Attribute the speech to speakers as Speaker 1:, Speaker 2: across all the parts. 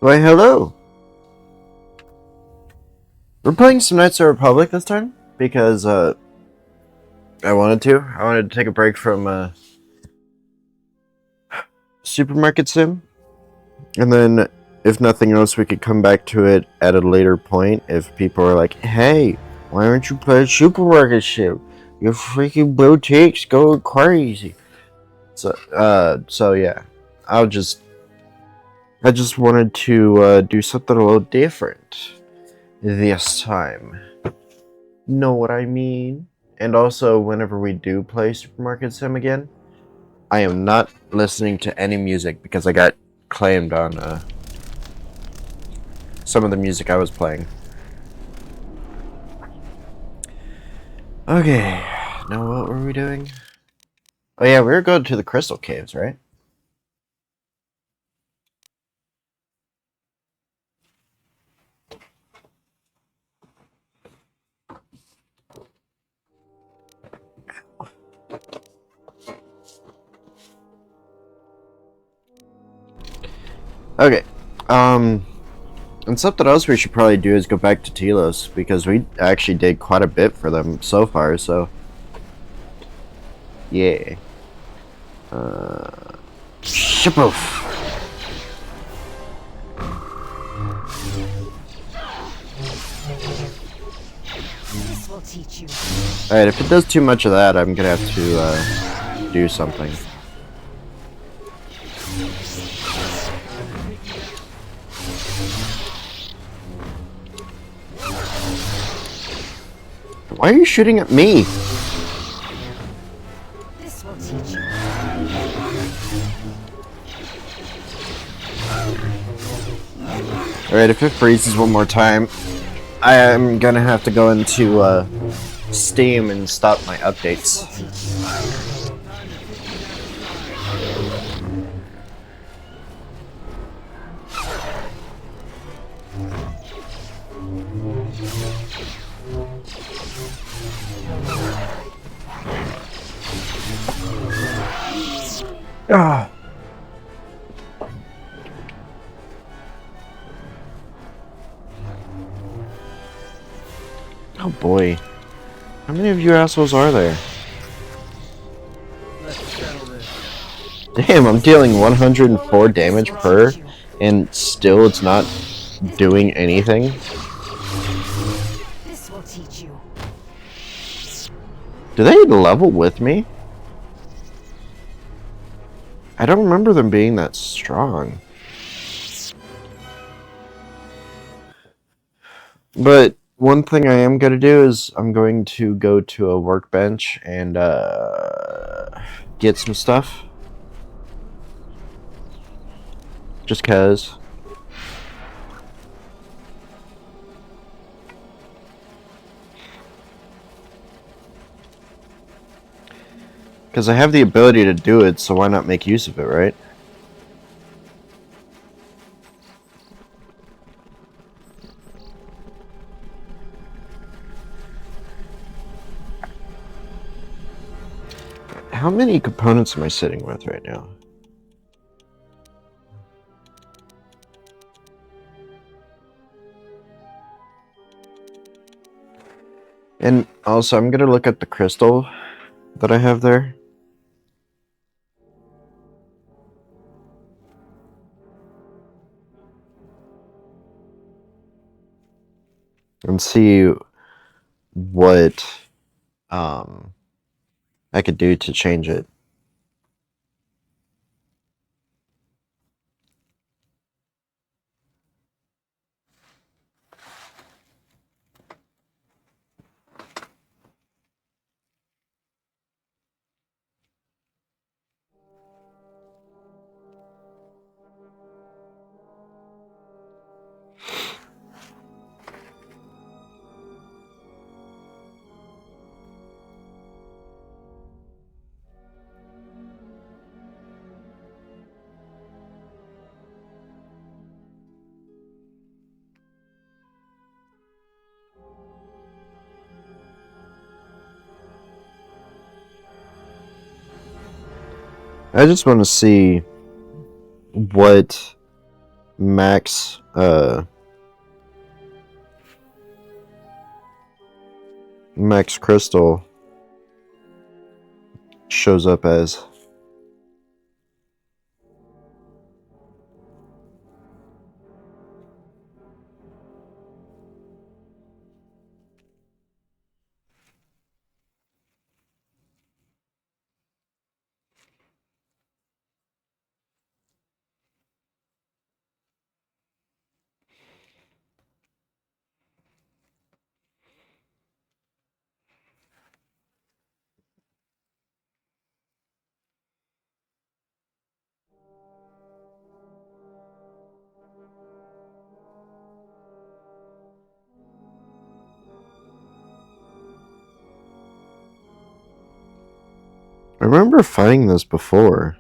Speaker 1: Why, hello! We're playing some Knights of the Republic this time, because, I wanted to. I wanted to take a break from, Supermarket Sim. And then, if nothing else, we could come back to it at a later point if people are like, hey, why don't you play Supermarket Sim? Your freaking boutiques go crazy. So yeah. I just wanted to do something a little different this time. Know what I mean? And also, whenever we do play Supermarket Sim again, I am not listening to any music because I got claimed on some of the music I was playing. Okay, now what were we doing? Oh yeah, we were going to the Crystal Caves, right? Okay, and something else we should probably do is go back to Telos, because we actually did quite a bit for them so far, so... Yeah. Shipoof!
Speaker 2: This will teach you.
Speaker 1: Alright, if it does too much of that, I'm gonna have to, do something. Why are you shooting at me?
Speaker 2: This will teach you.
Speaker 1: Alright, if it freezes one more time, I am gonna have to go into Steam and stop my updates. Ah. Oh boy. How many of you assholes are there? Damn, I'm dealing 104 damage per, and still it's not doing anything.
Speaker 2: This will teach you.
Speaker 1: Do they level with me? I don't remember them being that strong. But one thing I am going to do is I'm going to go to a workbench and get some stuff. Just cause. Because I have the ability to do it, so why not make use of it, right? How many components am I sitting with right now? And also, I'm going to look at the crystal that I have there. And see what I could do to change it. I just want to see what max max crystal shows up as. I remember fighting this before.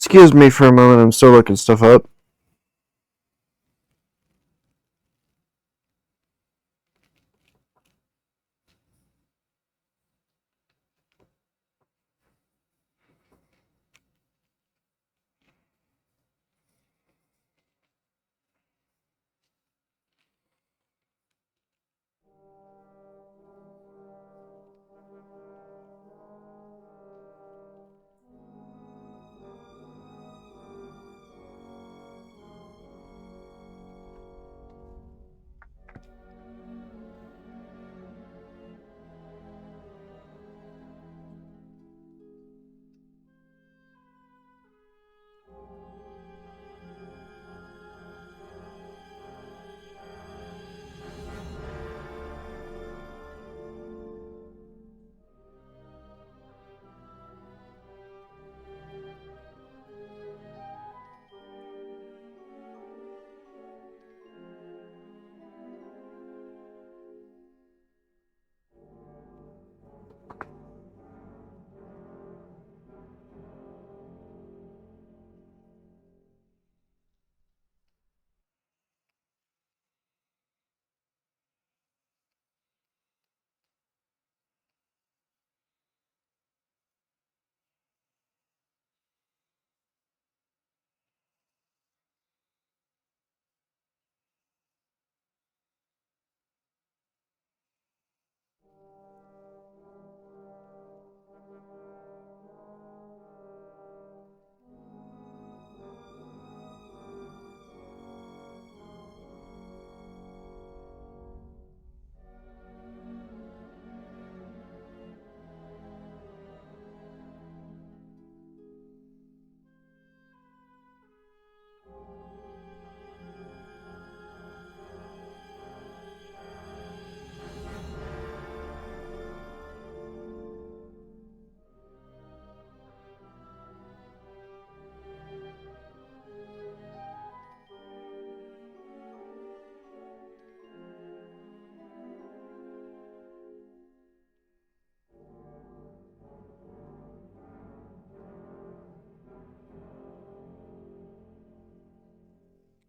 Speaker 1: Excuse me for a moment, I'm still looking stuff up.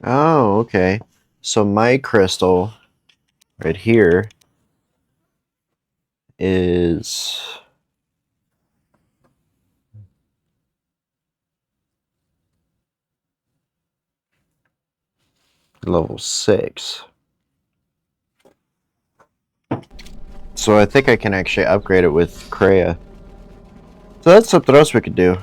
Speaker 1: Oh, okay. So my crystal right here is level 6. So I think I can actually upgrade it with Kreia. So that's something else we could do.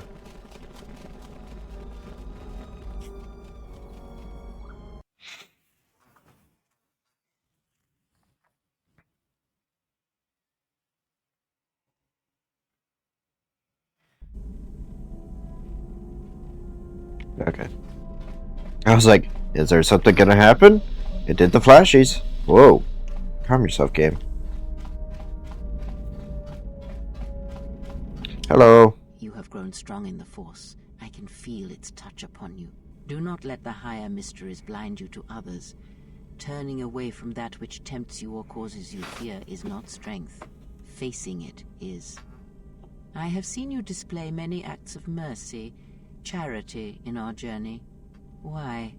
Speaker 1: Okay. I was like, is there something gonna happen? It did the flashies. Whoa. Calm yourself, game. Hello.
Speaker 2: You have grown strong in the Force. I can feel its touch upon you. Do not let the higher mysteries blind you to others. Turning away from that which tempts you or causes you fear is not strength. Facing it is. I have seen you display many acts of mercy, charity in our journey. Why?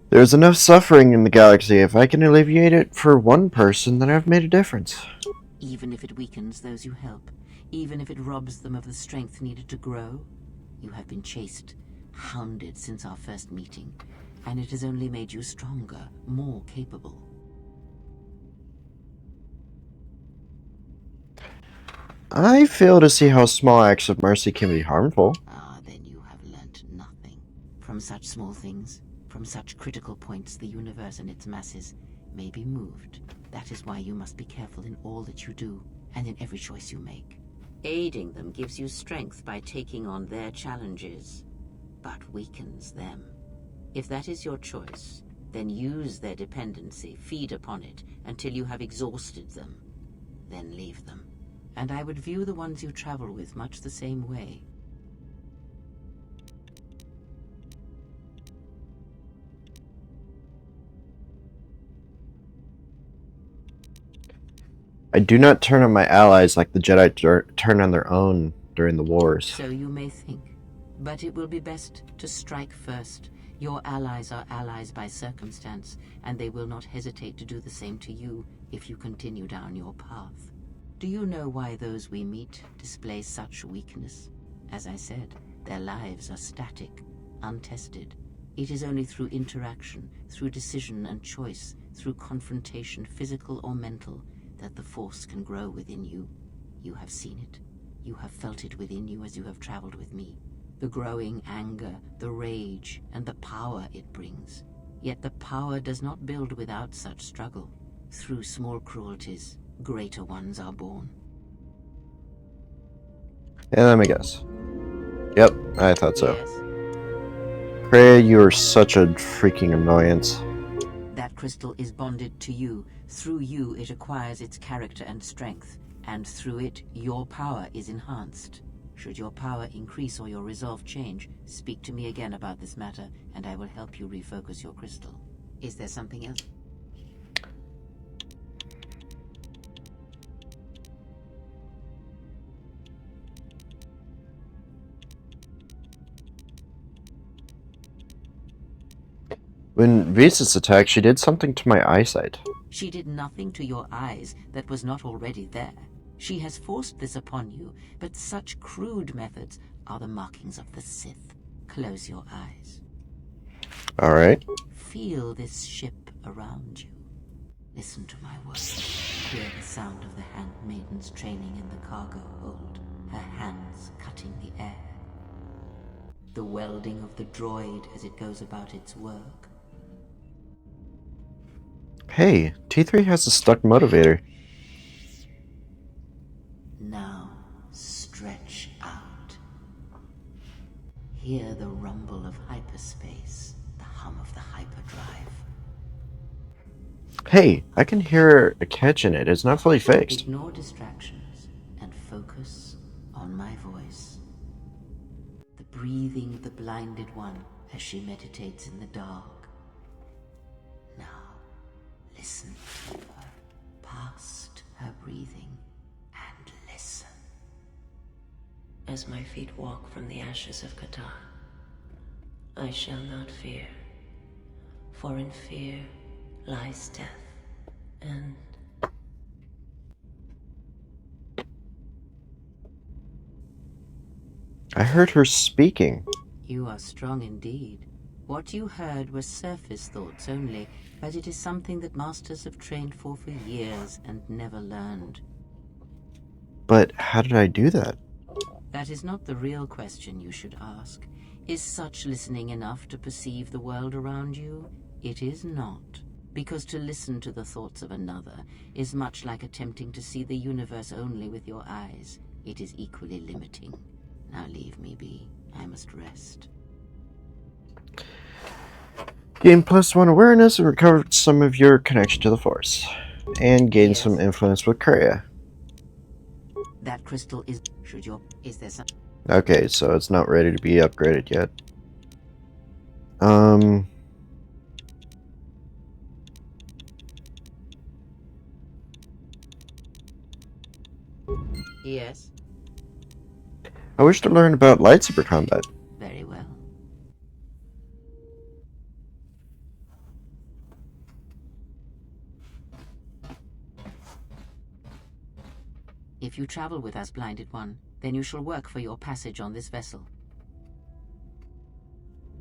Speaker 1: There's enough suffering in the galaxy. If I can alleviate it for one person, then I've made a difference.
Speaker 2: Even if it weakens those you help, even if it robs them of the strength needed to grow, you have been chased, hounded since our first meeting, and it has only made you stronger, more capable.
Speaker 1: I fail to see how small acts of mercy can be harmful.
Speaker 2: Ah, then you have learnt nothing. From such small things, from such critical points, the universe and its masses may be moved. That is why you must be careful in all that you do, and in every choice you make. Aiding them gives you strength by taking on their challenges, but weakens them. If that is your choice, then use their dependency, feed upon it, until you have exhausted them. Then leave them. And I would view the ones you travel with much the same way.
Speaker 1: I do not turn on my allies like the Jedi turn on their own during the wars.
Speaker 2: So you may think. But it will be best to strike first. Your allies are allies by circumstance, and they will not hesitate to do the same to you if you continue down your path. Do you know why those we meet display such weakness? As I said, their lives are static, untested. It is only through interaction, through decision and choice, through confrontation, physical or mental, that the Force can grow within you. You have seen it. You have felt it within you as you have traveled with me. The growing anger, the rage, and the power it brings. Yet the power does not build without such struggle. Through small cruelties, greater ones are born.
Speaker 1: Yeah, let me guess. Yep, I thought so.
Speaker 2: Yes,
Speaker 1: Kreia, you are such a freaking annoyance.
Speaker 2: that crystal is bonded to you. Through you, it acquires its character and strength. And through it, your power is enhanced. Should your power increase or your resolve change, speak to me again about this matter, and I will help you refocus your crystal. Is there something else?
Speaker 1: When Visas attacked, she did something to my eyesight.
Speaker 2: She did nothing to your eyes that was not already there. She has forced this upon you, but such crude methods are the markings of the Sith. Close your eyes.
Speaker 1: Alright.
Speaker 2: Feel this ship around you. Listen to my words. Hear the sound of the handmaidens training in the cargo hold, her hands cutting the air. The welding of the droid as it goes about its work.
Speaker 1: Hey, T3 has a stuck motivator.
Speaker 2: Now, stretch out. Hear the rumble of hyperspace, the hum of the hyperdrive.
Speaker 1: Hey, I can hear a catch in it. It's not fully fixed.
Speaker 2: Ignore distractions and focus on my voice. The breathing of the blinded one as she meditates in the dark. Now, listen deeper, past her breathing, and listen.
Speaker 3: As my feet walk from the ashes of Kotor, I shall not fear, for in fear lies death, and...
Speaker 1: I heard her speaking.
Speaker 2: You are strong indeed. What you heard was surface thoughts only, but it is something that masters have trained for years and never learned.
Speaker 1: But how did I do that?
Speaker 2: That is not the real question you should ask. Is such listening enough to perceive the world around you? It is not. Because to listen to the thoughts of another is much like attempting to see the universe only with your eyes. It is equally limiting. Now leave me be. I must rest.
Speaker 1: Gain +1 awareness and recovered some of your connection to the Force. And gain
Speaker 2: Yes.
Speaker 1: some influence with Kreia.
Speaker 2: That crystal is... Is there some...
Speaker 1: Okay, so it's not ready to be upgraded yet.
Speaker 2: Yes.
Speaker 1: I wish to learn about lightsaber combat.
Speaker 2: Very well. If you travel with us, Blinded One, then you shall work for your passage on this vessel.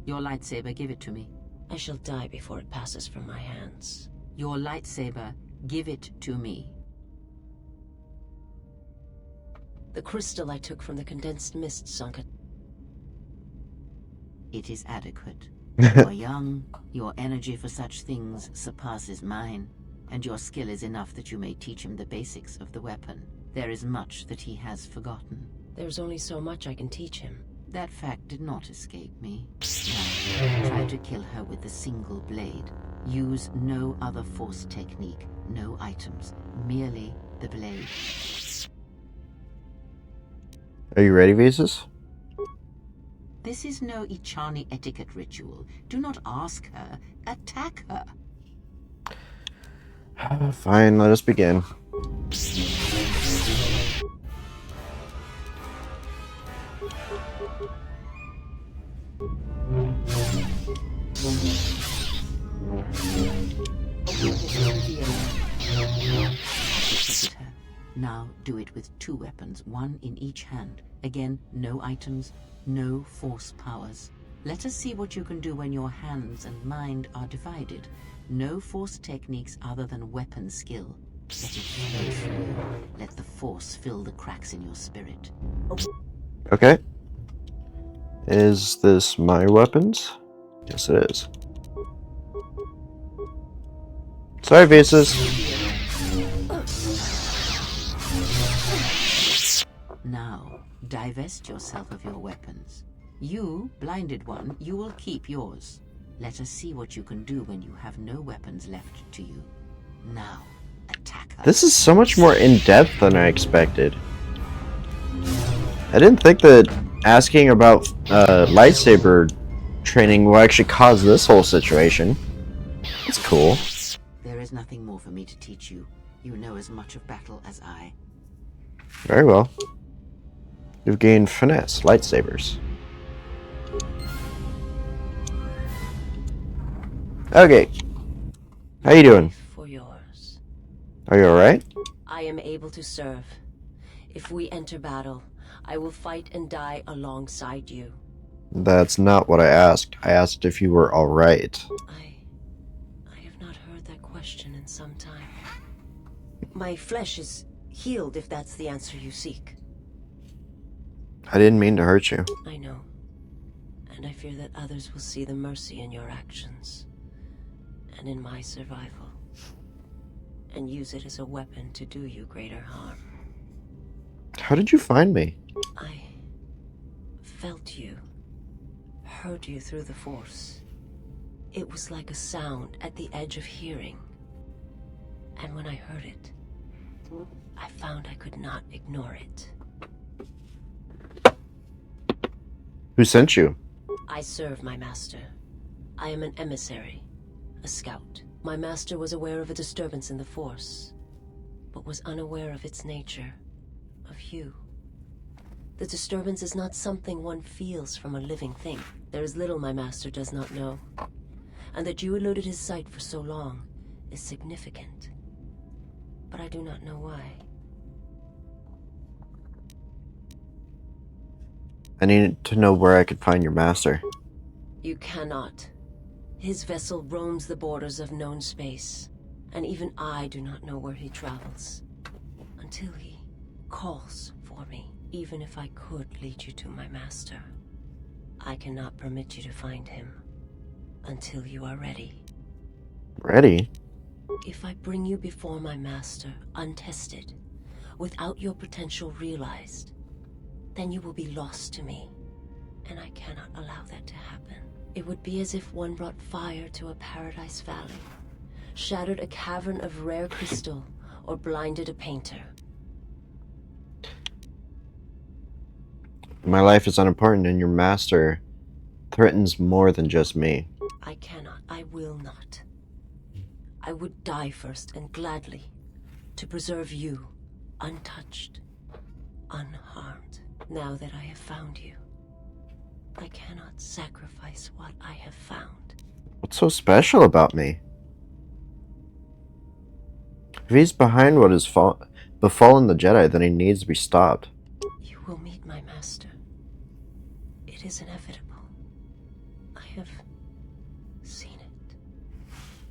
Speaker 2: Your lightsaber, give it to me.
Speaker 3: I shall die before it passes from my hands.
Speaker 2: Your lightsaber, give it to me.
Speaker 3: The crystal I took from the condensed mist sunk it.
Speaker 2: It is adequate. You are young, your energy for such things surpasses mine, and your skill is enough that you may teach him the basics of the weapon. There is much that he has forgotten.
Speaker 3: There's only so much I can teach him.
Speaker 2: That fact did not escape me. Now, try to kill her with the single blade. Use no other force technique, no items, merely the blade.
Speaker 1: Are you ready, Visas?
Speaker 2: This is no Ichani etiquette ritual. Do not ask her, attack her.
Speaker 1: Fine, let us begin.
Speaker 2: Now do it with 2 weapons, 1 in each hand. Again, no items, no force powers. Let us see what you can do when your hands and mind are divided. No force techniques other than weapon skill. Let it flow through you. Let the force fill the cracks in your spirit.
Speaker 1: Okay. Is this my weapons? Yes, it is. Sorry, Visas.
Speaker 2: Now, divest yourself of your weapons. You, Blinded One, you will keep yours. Let us see what you can do when you have no weapons left to you. Now, attack her.
Speaker 1: This is so much more in-depth than I expected. I didn't think that asking about lightsaber training will actually cause this whole situation. It's cool.
Speaker 2: There is nothing more for me to teach you. You know as much of battle as I.
Speaker 1: Very well. You've gained finesse, lightsabers. Okay. How you doing?
Speaker 3: For yours.
Speaker 1: Are you alright?
Speaker 3: I am able to serve. If we enter battle, I will fight and die alongside you.
Speaker 1: That's not what I asked. I asked if you were alright.
Speaker 3: I have not heard that question in some time. My flesh is healed, if that's the answer you seek.
Speaker 1: I didn't mean to hurt you.
Speaker 3: I know. And I fear that others will see the mercy in your actions. And in my survival. And use it as a weapon to do you greater harm.
Speaker 1: How did you find me?
Speaker 3: I felt you. Heard you through the Force. It was like a sound at the edge of hearing. And when I heard it, I found I could not ignore it.
Speaker 1: Who sent you?
Speaker 3: I serve my master. I am an emissary, a scout. My master was aware of a disturbance in the Force, but was unaware of its nature, of you. The disturbance is not something one feels from a living thing. There is little my master does not know, and that you eluded his sight for so long is significant. But I do not know why.
Speaker 1: I need to know where I could find your master.
Speaker 3: You cannot. His vessel roams the borders of known space, and even I do not know where he travels. Until he calls for me, even if I could lead you to my master. I cannot permit you to find him until you are ready.
Speaker 1: Ready?
Speaker 3: If I bring you before my master untested, without your potential realized, then you will be lost to me, and I cannot allow that to happen. It would be as if one brought fire to a paradise valley, shattered a cavern of rare crystal, or blinded a painter.
Speaker 1: My life is unimportant, and your master threatens more than just me.
Speaker 3: I cannot, I will not. I would die first, and gladly, to preserve you, untouched, unharmed. Now that I have found you, I cannot sacrifice what I have found.
Speaker 1: What's so special about me? If he's behind what has befallen the Jedi, then he needs to be stopped.
Speaker 3: You will meet my master. It is inevitable. I have seen it.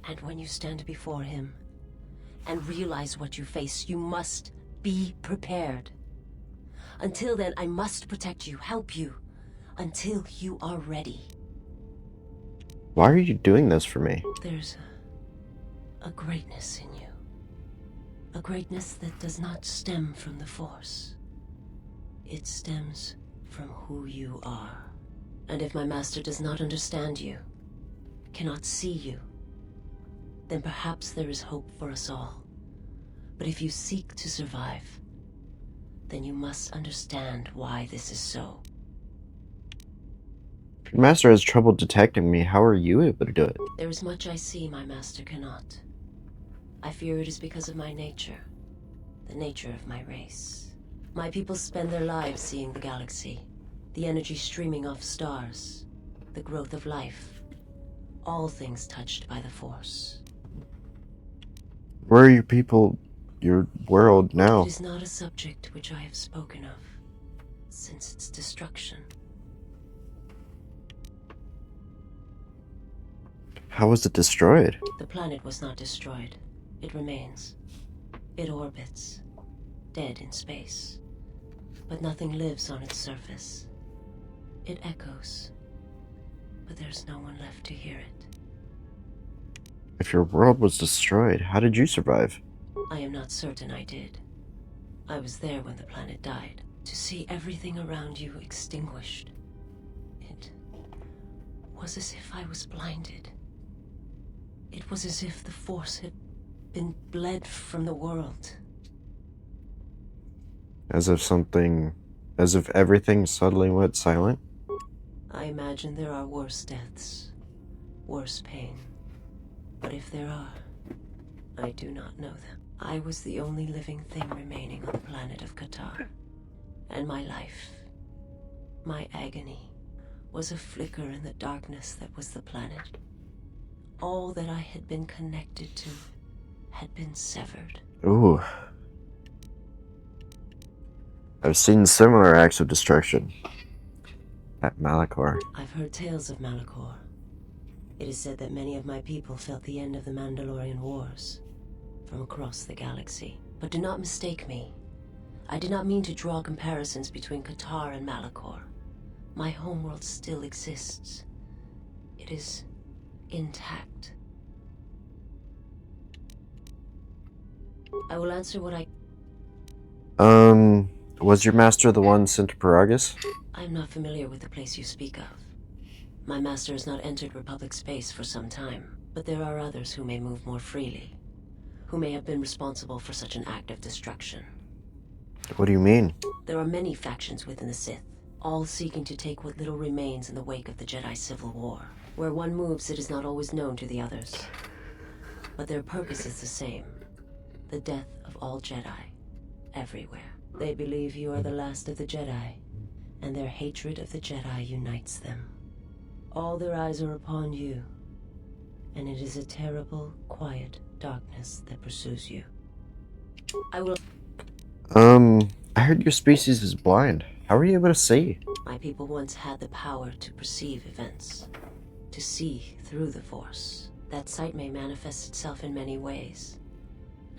Speaker 3: And when you stand before him and realize what you face, you must be prepared. Until then, I must protect you, help you, until you are ready.
Speaker 1: Why are you doing this for me?
Speaker 3: There's a greatness in you. A greatness that does not stem from the Force. It stems from who you are. And if my master does not understand you, cannot see you, then perhaps there is hope for us all. But if you seek to survive, then you must understand why this is so.
Speaker 1: If your master has trouble detecting me, how are you able to do it?
Speaker 3: There is much I see my master cannot. I fear it is because of my nature, the nature of my race. My people spend their lives seeing the galaxy, the energy streaming off stars, the growth of life, all things touched by the Force.
Speaker 1: Where are your people, your world now?
Speaker 3: It is not a subject which I have spoken of since its destruction.
Speaker 1: How was it destroyed?
Speaker 3: The planet was not destroyed. It remains. It orbits, dead in space. But nothing lives on its surface. It echoes, but there's no one left to hear it.
Speaker 1: If your world was destroyed, how did you survive?
Speaker 3: I am not certain I did. I was there when the planet died. To see everything around you extinguished. It was as if I was blinded. It was as if the Force had been bled from the world.
Speaker 1: As if everything suddenly went silent?
Speaker 3: I imagine there are worse deaths, worse pain. But if there are, I do not know them. I was the only living thing remaining on the planet of Kotor. And my life, my agony, was a flicker in the darkness that was the planet. All that I had been connected to had been severed.
Speaker 1: Ooh. I've seen similar acts of destruction at Malachor.
Speaker 3: I've heard tales of Malachor. It is said that many of my people felt the end of the Mandalorian Wars from across the galaxy. But do not mistake me. I did not mean to draw comparisons between Kotor and Malachor. My homeworld still exists. It is intact. I will answer what I...
Speaker 1: Was your master the one sent to Paragus?
Speaker 3: I am not familiar with the place you speak of. My master has not entered Republic space for some time, but there are others who may move more freely, who may have been responsible for such an act of destruction.
Speaker 1: What do you mean?
Speaker 3: There are many factions within the Sith, all seeking to take what little remains in the wake of the Jedi Civil War. Where one moves, it is not always known to the others. But their purpose is the same. The death of all Jedi, everywhere. They believe you are the last of the Jedi, and their hatred of the Jedi unites them. All their eyes are upon you, and it is a terrible, quiet darkness that pursues you. I will...
Speaker 1: I heard your species is blind. How are you able to see?
Speaker 3: My people once had the power to perceive events, to see through the Force. That sight may manifest itself in many ways,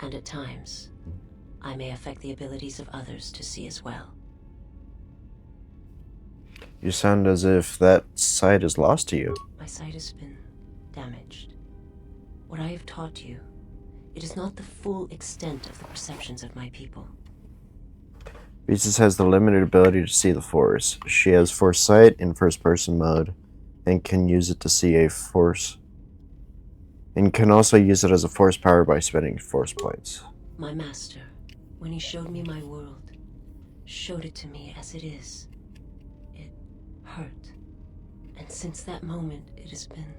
Speaker 3: and at times, I may affect the abilities of others to see as well.
Speaker 1: You sound as if that sight is lost to you.
Speaker 3: My sight has been damaged. What I have taught you, it is not the full extent of the perceptions of my people.
Speaker 1: Beatrice has the limited ability to see the Force. She has foresight in first-person mode, and can use it to see a Force, and can also use it as a Force power by spending Force points.
Speaker 3: My master, when he showed me my world, showed it to me as it is. It hurt. And since that moment, it has been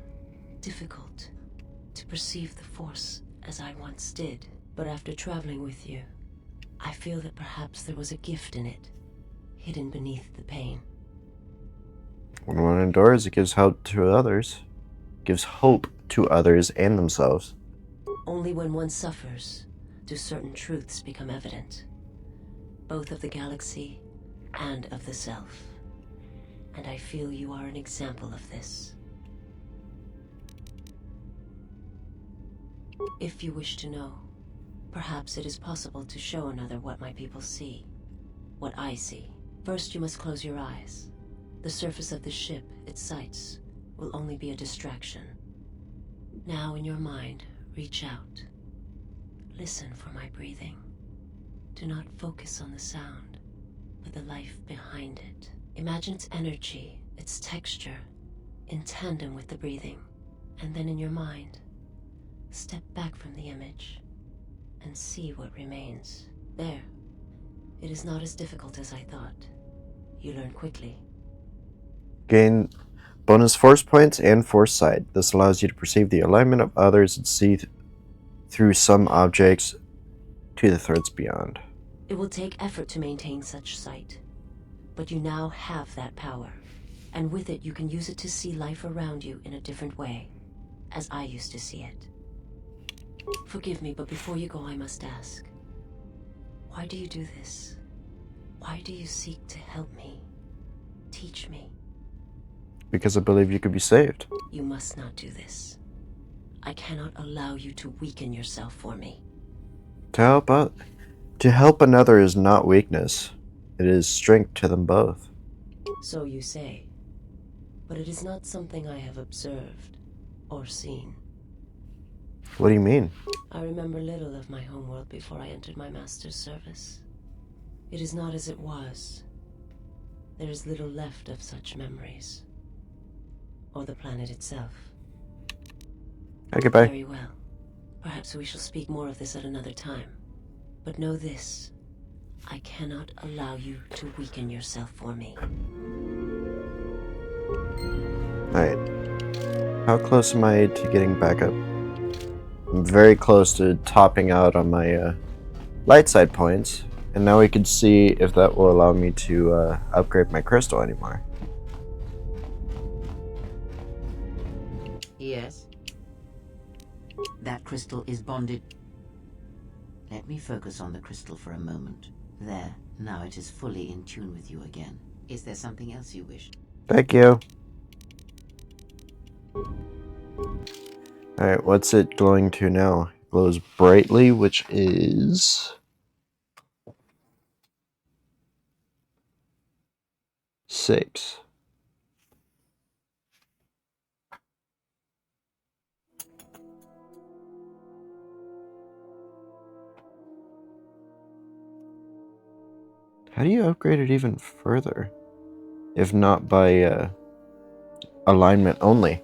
Speaker 3: difficult to perceive the Force as I once did. But after traveling with you, I feel that perhaps there was a gift in it, hidden beneath the pain.
Speaker 1: When one endures, it gives hope to others. Gives hope to others and themselves.
Speaker 3: Only when one suffers do certain truths become evident, both of the galaxy and of the self. And I feel you are an example of this. If you wish to know, perhaps it is possible to show another what my people see, what I see. First, you must close your eyes. The surface of the ship, its sights, will only be a distraction. Now, in your mind, reach out. Listen for my breathing. Do not focus on the sound, but the life behind it. Imagine its energy, its texture, in tandem with the breathing. And then in your mind, step back from the image and see what remains. There. It is not as difficult as I thought. You learn quickly.
Speaker 1: Gain bonus Force points and foresight. This allows you to perceive the alignment of others and see through some objects to the threads beyond.
Speaker 3: It will take effort to maintain such sight, but you now have that power, and with it you can use it to see life around you in a different way, as I used to see it. Forgive me, but before you go I must ask, why do you do this? Why do you seek to help me? Teach me?
Speaker 1: Because I believe you could be saved.
Speaker 3: You must not do this. I cannot allow you to weaken yourself for me.
Speaker 1: To help another is not weakness. It is strength to them both.
Speaker 3: So you say, but it is not something I have observed or seen.
Speaker 1: What do you mean?
Speaker 3: I remember little of my homeworld before I entered my master's service. It is not as it was. There is little left of such memories. Or the planet itself.
Speaker 1: Okay, bye.
Speaker 3: Very well. Perhaps we shall speak more of this at another time. But know this. I cannot allow you to weaken yourself for me.
Speaker 1: Alright. How close am I to getting back up? I'm very close to topping out on my light side points. And now we can see if that will allow me to upgrade my crystal anymore.
Speaker 2: Yes. That crystal is bonded. Let me focus on the crystal for a moment. There. Now it is fully in tune with you again. Is there something else you wish?
Speaker 1: Thank you. Alright, what's it glowing to now? It glows brightly, which is 6. How do you upgrade it even further? If not by alignment only.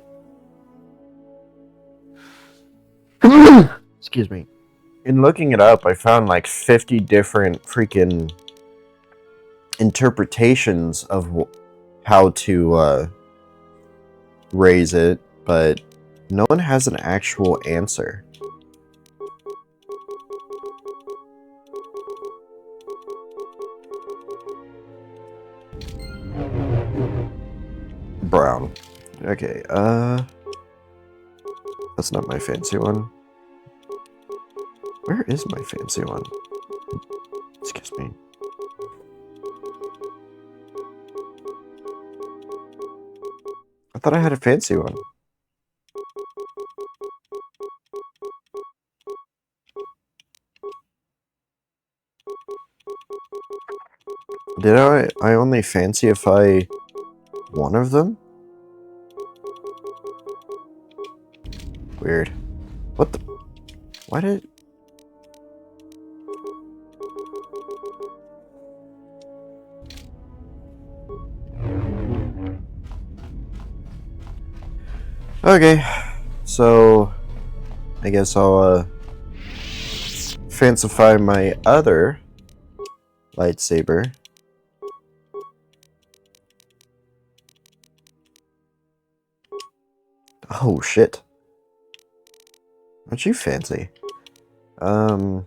Speaker 1: Excuse me. In looking it up, I found like 50 different freaking interpretations of how to raise it, but no one has an actual answer. Brown. Okay, that's not my fancy one. Where is my fancy one? Excuse me. I thought I had a fancy one. Did I only fancyify one of them? Weird. What the? Why did... Okay, so I guess I'll fancify my other lightsaber. Oh shit. Aren't you fancy? Oh,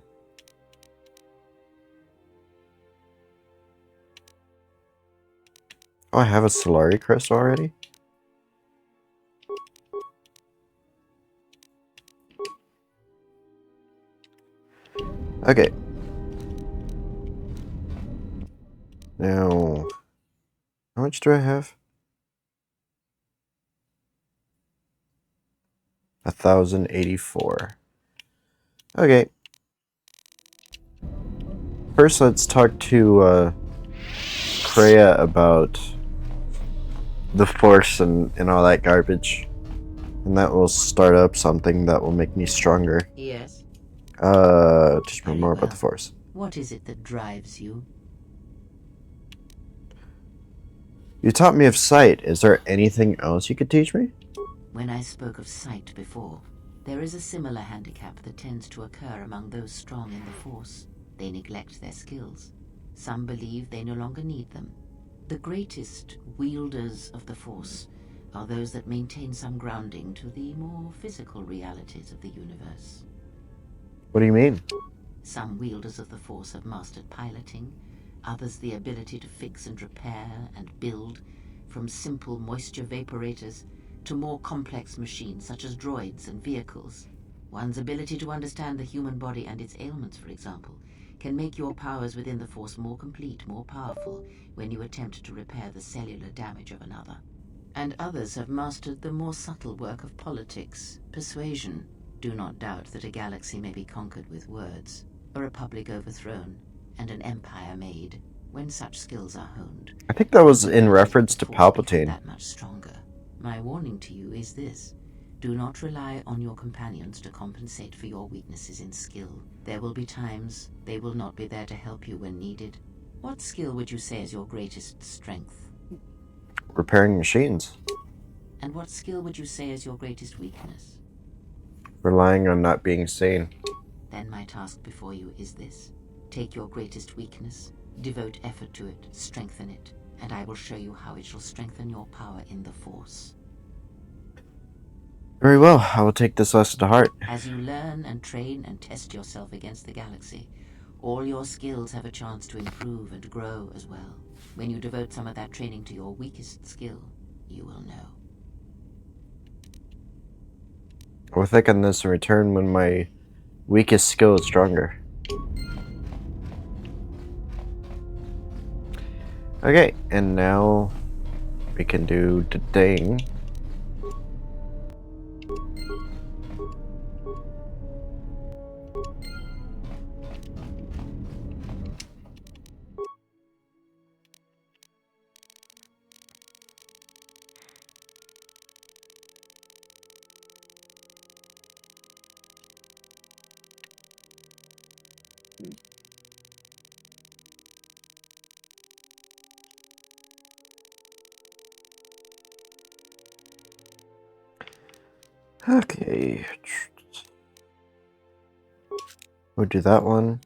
Speaker 1: I have a Solari crystal already? Okay. Now, how much do I have? 1,084. Okay. First, let's talk to Kreia about the Force and all that garbage. And that will start up something that will make me stronger.
Speaker 2: Yes?
Speaker 1: Teach me
Speaker 2: Very
Speaker 1: more about
Speaker 2: well.
Speaker 1: the Force.
Speaker 2: What is it that drives you?
Speaker 1: You taught me of sight. Is there anything else you could teach me?
Speaker 2: When I spoke of sight before, there is a similar handicap that tends to occur among those strong in the Force. They neglect their skills. Some believe they no longer need them. The greatest wielders of the Force are those that maintain some grounding to the more physical realities of the universe.
Speaker 1: What do you mean?
Speaker 2: Some wielders of the Force have mastered piloting, others the ability to fix and repair and build, from simple moisture vaporators to more complex machines such as droids and vehicles. One's ability to understand the human body and its ailments, for example, can make your powers within the Force more complete, more powerful, when you attempt to repair the cellular damage of another. And others have mastered the more subtle work of politics, persuasion. Do not doubt that a galaxy may be conquered with words, a republic overthrown, and an empire made. When such skills are honed,
Speaker 1: I think that was in
Speaker 2: the
Speaker 1: reference to
Speaker 2: Force become
Speaker 1: Palpatine.
Speaker 2: that much stronger. My warning to you is this. Do not rely on your companions to compensate for your weaknesses in skill. There will be times they will not be there to help you when needed. What skill would you say is your greatest strength?
Speaker 1: Repairing machines.
Speaker 2: And what skill would you say is your greatest weakness?
Speaker 1: Relying on not being sane.
Speaker 2: Then my task before you is this. Take your greatest weakness, devote effort to it, strengthen it, and I will show you how it shall strengthen your power in the Force.
Speaker 1: Very well, I will take this lesson to heart.
Speaker 2: As you learn and train and test yourself against the galaxy, all your skills have a chance to improve and grow as well. When you devote some of that training to your weakest skill, you will know.
Speaker 1: I will think on this in return when my weakest skill is stronger. Okay, and now we can do the thing. Okay. We'll do that one.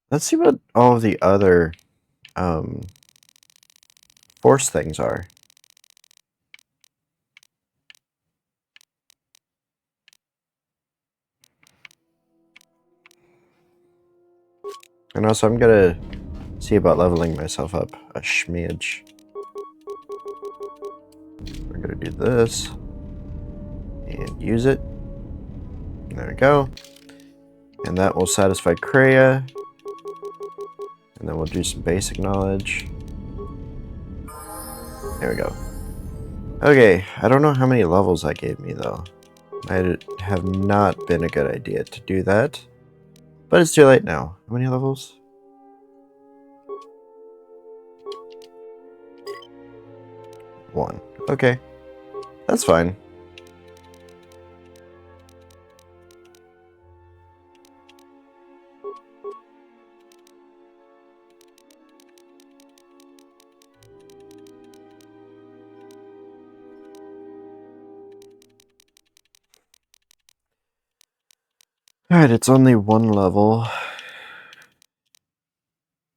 Speaker 1: Let's see what all of the other force things are. And also, I'm gonna see about leveling myself up a smidge. We're gonna do this and use it. There we go. And that will satisfy Kreia. And then we'll do some basic knowledge. There we go. Okay, I don't know how many levels that gave me though. Might have not been a good idea to do that. But it's too late now. How many levels? 1. Okay. That's fine. Alright, it's only 1 level.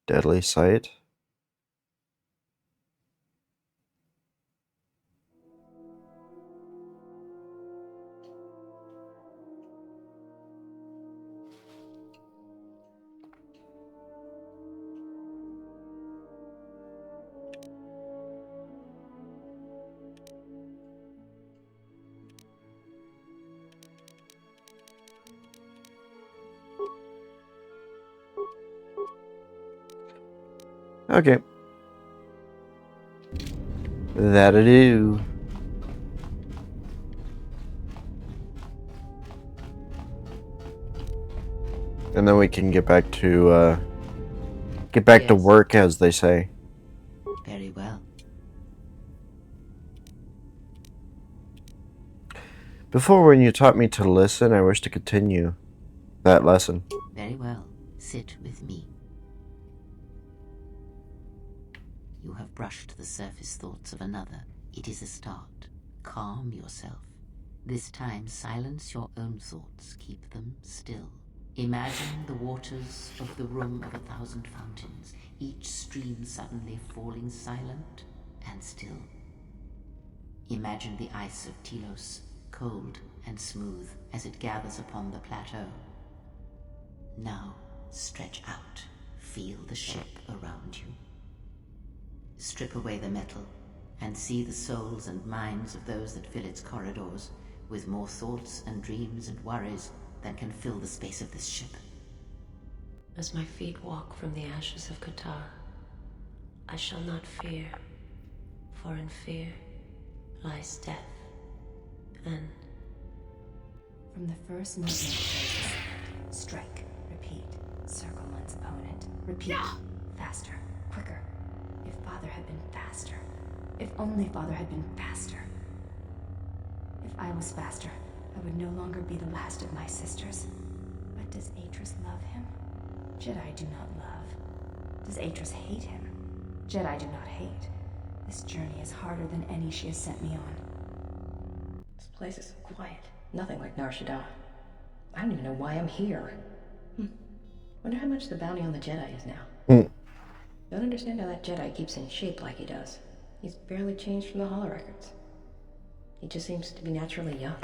Speaker 1: Deadly Sight. Okay. That'll do. And then we can get back to
Speaker 2: Yes.
Speaker 1: work, as they say.
Speaker 2: Very well.
Speaker 1: Before, when you taught me to listen, I wish to continue that lesson.
Speaker 2: Very well. Sit with me. You have brushed the surface thoughts of another. It is a start. Calm yourself. This time, silence your own thoughts. Keep them still. Imagine the waters of the room of 1,000 fountains, each stream suddenly falling silent and still. Imagine the ice of Telos, cold and smooth as it gathers upon the plateau. Now, stretch out. Feel the ship around you. Strip away the metal, and see the souls and minds of those that fill its corridors, with more thoughts and dreams and worries than can fill the space of this ship.
Speaker 3: As my feet walk from the ashes of Kotor, I shall not fear, for in fear lies death, and
Speaker 4: from the first movement phases, strike, repeat, circle one's opponent, repeat, faster, quicker. If Father had been faster. If only Father had been faster. If I was faster, I would no longer be the last of my sisters. But does Atris love him? Jedi do not love. Does Atris hate him? Jedi do not hate. This journey is harder than any she has sent me on.
Speaker 5: This place is so quiet. Nothing like Nar Shaddaa. I don't even know why I'm here. Wonder how much the bounty on the Jedi is now. Don't understand how that Jedi keeps in shape like he does. He's barely changed from the holorecords. He just seems to be naturally young.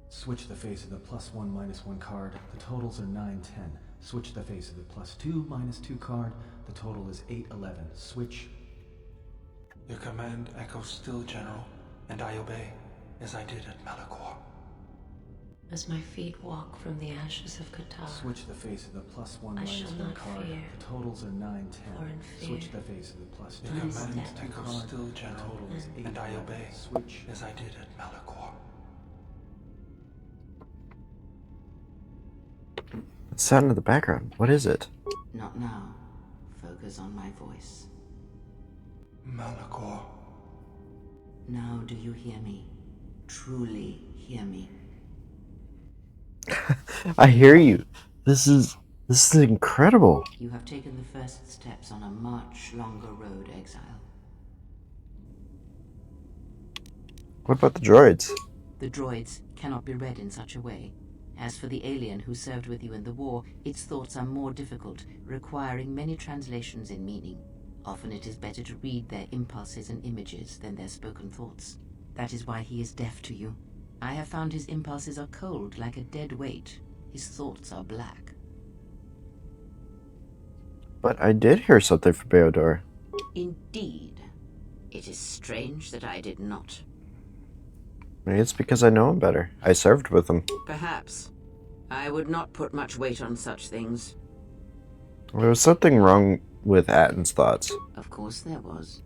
Speaker 6: Switch the face of the +1 -1 card. The totals are 9, 10. Switch the face of the +2 -2 card. The total is 8, 11. Switch.
Speaker 7: Your command echoes still, General, and I obey, as I did at Malachor.
Speaker 3: as my feet walk from the ashes of Kotor,
Speaker 6: Switch the face of the +1
Speaker 3: I shall
Speaker 6: -1
Speaker 3: not
Speaker 6: card.
Speaker 3: fear,
Speaker 6: The totals are 9,
Speaker 3: for
Speaker 6: 10.
Speaker 3: in fear
Speaker 6: Switch the face of the +2
Speaker 7: Your
Speaker 3: lies
Speaker 7: command
Speaker 3: death,
Speaker 7: echoes
Speaker 6: card.
Speaker 7: still,
Speaker 6: The
Speaker 7: General,
Speaker 6: total is 8,
Speaker 7: and I
Speaker 6: 11.
Speaker 7: obey,
Speaker 6: Switch.
Speaker 7: as I did at Malachor.
Speaker 1: Sound in the background. What is it?
Speaker 2: Not now. Focus on my voice.
Speaker 7: Malachor.
Speaker 2: Now do you hear me? Truly hear me.
Speaker 1: I hear you. This is incredible.
Speaker 2: You have taken the first steps on a much longer road, exile.
Speaker 1: What about the droids?
Speaker 2: The droids cannot be read in such a way. As for the alien who served with you in the war, its thoughts are more difficult, requiring many translations in meaning. Often it is better to read their impulses and images than their spoken thoughts. That is why he is deaf to you. I have found his impulses are cold, like a dead weight. His thoughts are black.
Speaker 1: But I did hear something from Beodor.
Speaker 2: Indeed. It is strange that I did not.
Speaker 1: Maybe it's because I know him better. I served with him.
Speaker 2: Perhaps. I would not put much weight on such things.
Speaker 1: There was something wrong with Atten's thoughts.
Speaker 2: Of course there was.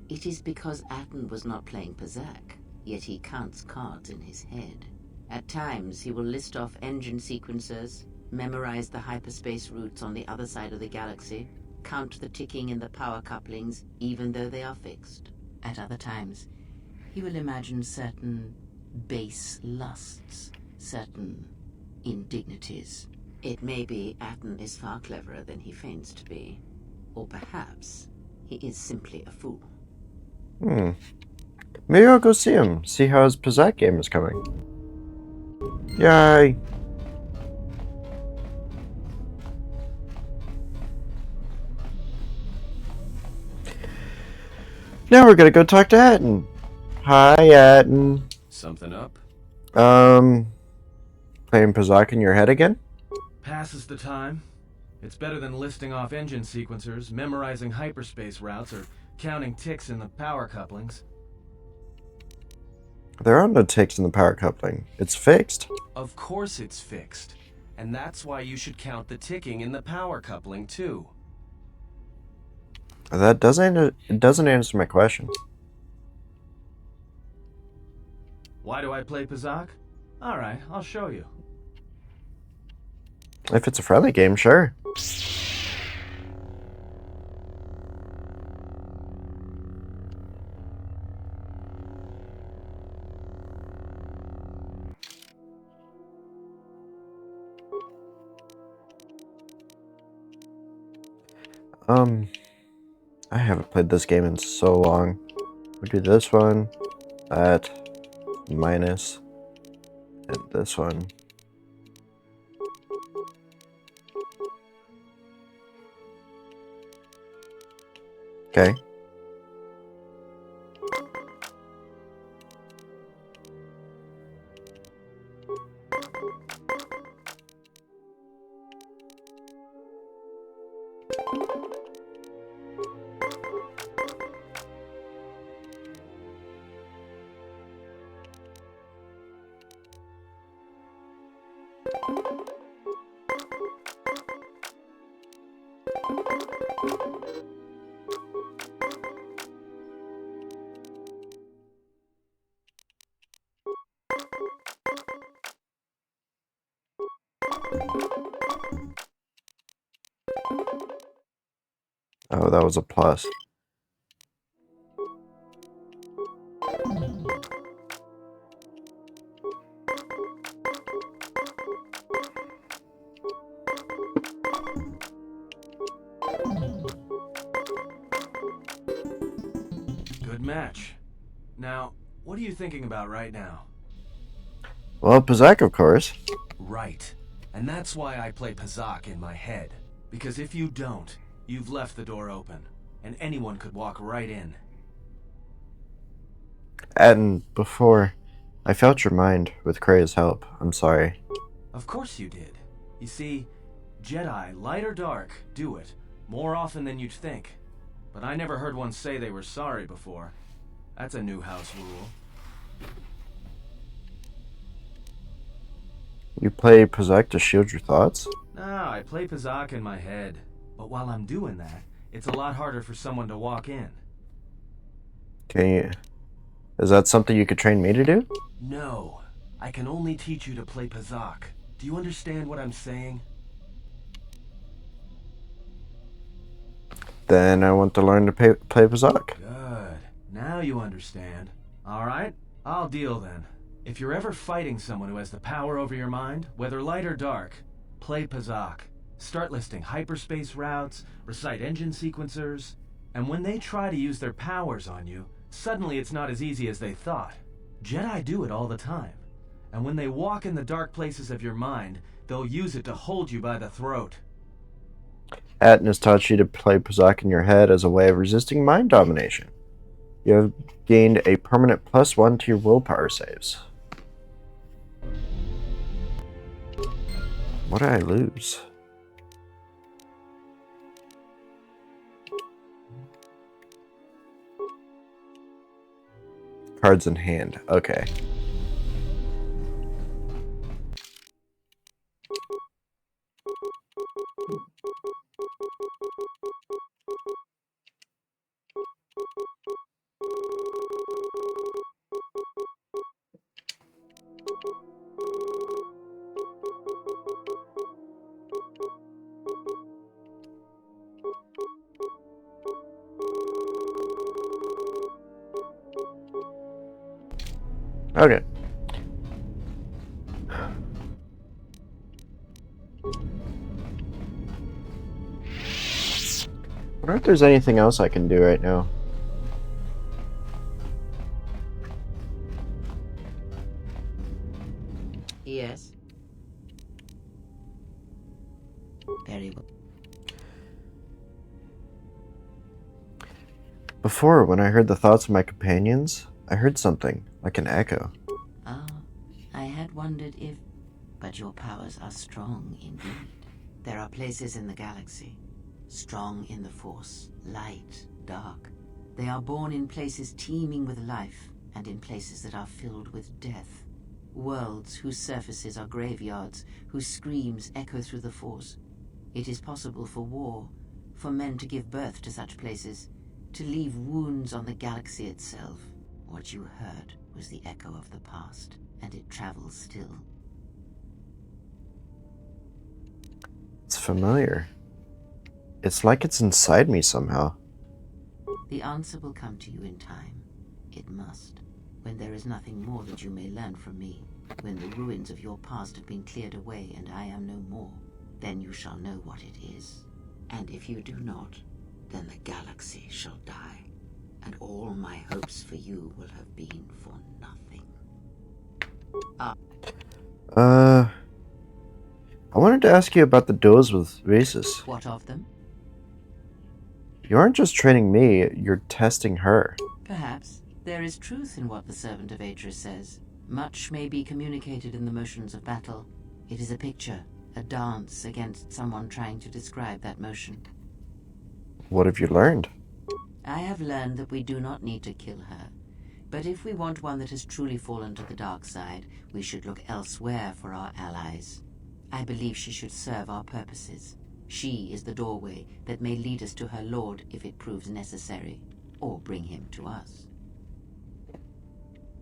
Speaker 2: It is because Atten was not playing Pazak, yet he counts cards in his head. At times, he will list off engine sequencers, memorize the hyperspace routes on the other side of the galaxy, count the ticking in the power couplings, even though they are fixed. At other times, he will imagine certain base lusts, certain indignities. It may be Atten is far cleverer than he feigns to be. Or perhaps he is simply a fool.
Speaker 1: Maybe I'll go see him, see how his Pazak game is coming. Yay! Now we're gonna go talk to Atten. Hi, Atten.
Speaker 6: Something up?
Speaker 1: Playing Pazak in your head again?
Speaker 6: Passes the time. It's better than listing off engine sequencers, memorizing hyperspace routes, or counting ticks in the power couplings.
Speaker 1: There are no ticks in the power coupling. It's fixed.
Speaker 6: Of course it's fixed. And that's why you should count the ticking in the power coupling, too.
Speaker 1: That doesn't answer my question.
Speaker 6: Why do I play Pazak? Alright, I'll show you.
Speaker 1: If it's a friendly game, sure. I haven't played this game in so long. We do this one, that, minus, and this one. Okay. Oh, that was a plus.
Speaker 6: Good match. Now, what are you thinking about right now?
Speaker 1: Well, Pazak, of course.
Speaker 6: Right. And that's why I play Pazak in my head. Because if you don't, you've left the door open, and anyone could walk right in.
Speaker 1: And before, I felt your mind with Krea's help. I'm sorry.
Speaker 6: Of course you did. You see, Jedi, light or dark, do it, more often than you'd think. But I never heard one say they were sorry before. That's a new house rule.
Speaker 1: You play Pazak to shield your thoughts?
Speaker 6: No, I play Pazak in my head. But while I'm doing that, it's a lot harder for someone to walk in.
Speaker 1: Is that something you could train me to do?
Speaker 6: No, I can only teach you to play Pazak. Do you understand what I'm saying?
Speaker 1: Then I want to learn to play Pazak.
Speaker 6: Good. Now you understand. Alright, I'll deal then. If you're ever fighting someone who has the power over your mind, whether light or dark, play Pazak. Start listing hyperspace routes, recite engine sequencers, and when they try to use their powers on you, suddenly it's not as easy as they thought. Jedi do it all the time. And when they walk in the dark places of your mind, they'll use it to hold you by the throat.
Speaker 1: Atnas taught you to play Pazak in your head as a way of resisting mind domination. You have gained a permanent +1 to your willpower saves. What did I lose? Cards in hand. Okay. Okay. I wonder if there's anything else I can do right now.
Speaker 2: Yes. Very well.
Speaker 1: Before, when I heard the thoughts of my companions, I heard something, like an echo.
Speaker 2: Ah, I had wondered if... But your powers are strong indeed. There are places in the galaxy, strong in the Force, light, dark. They are born in places teeming with life, and in places that are filled with death. Worlds whose surfaces are graveyards, whose screams echo through the Force. It is possible for war, for men to give birth to such places, to leave wounds on the galaxy itself. What you heard was the echo of the past, and it travels still.
Speaker 1: It's familiar. It's like it's inside me somehow.
Speaker 2: The answer will come to you in time. It must. When there is nothing more that you may learn from me, when the ruins of your past have been cleared away and I am no more, then you shall know what it is. And if you do not, then the galaxy shall die, and all my hopes for you will have been for nothing.
Speaker 1: I wanted to ask you about the duels with Rhesus.
Speaker 2: What of them?
Speaker 1: You aren't just training me, you're testing her.
Speaker 2: Perhaps. There is truth in what the servant of Atris says. Much may be communicated in the motions of battle. It is a picture, a dance against someone trying to describe that motion.
Speaker 1: What have you learned?
Speaker 2: I have learned that we do not need to kill her. But if we want one that has truly fallen to the dark side, we should look elsewhere for our allies. I believe she should serve our purposes. She is the doorway that may lead us to her lord if it proves necessary, or bring him to us.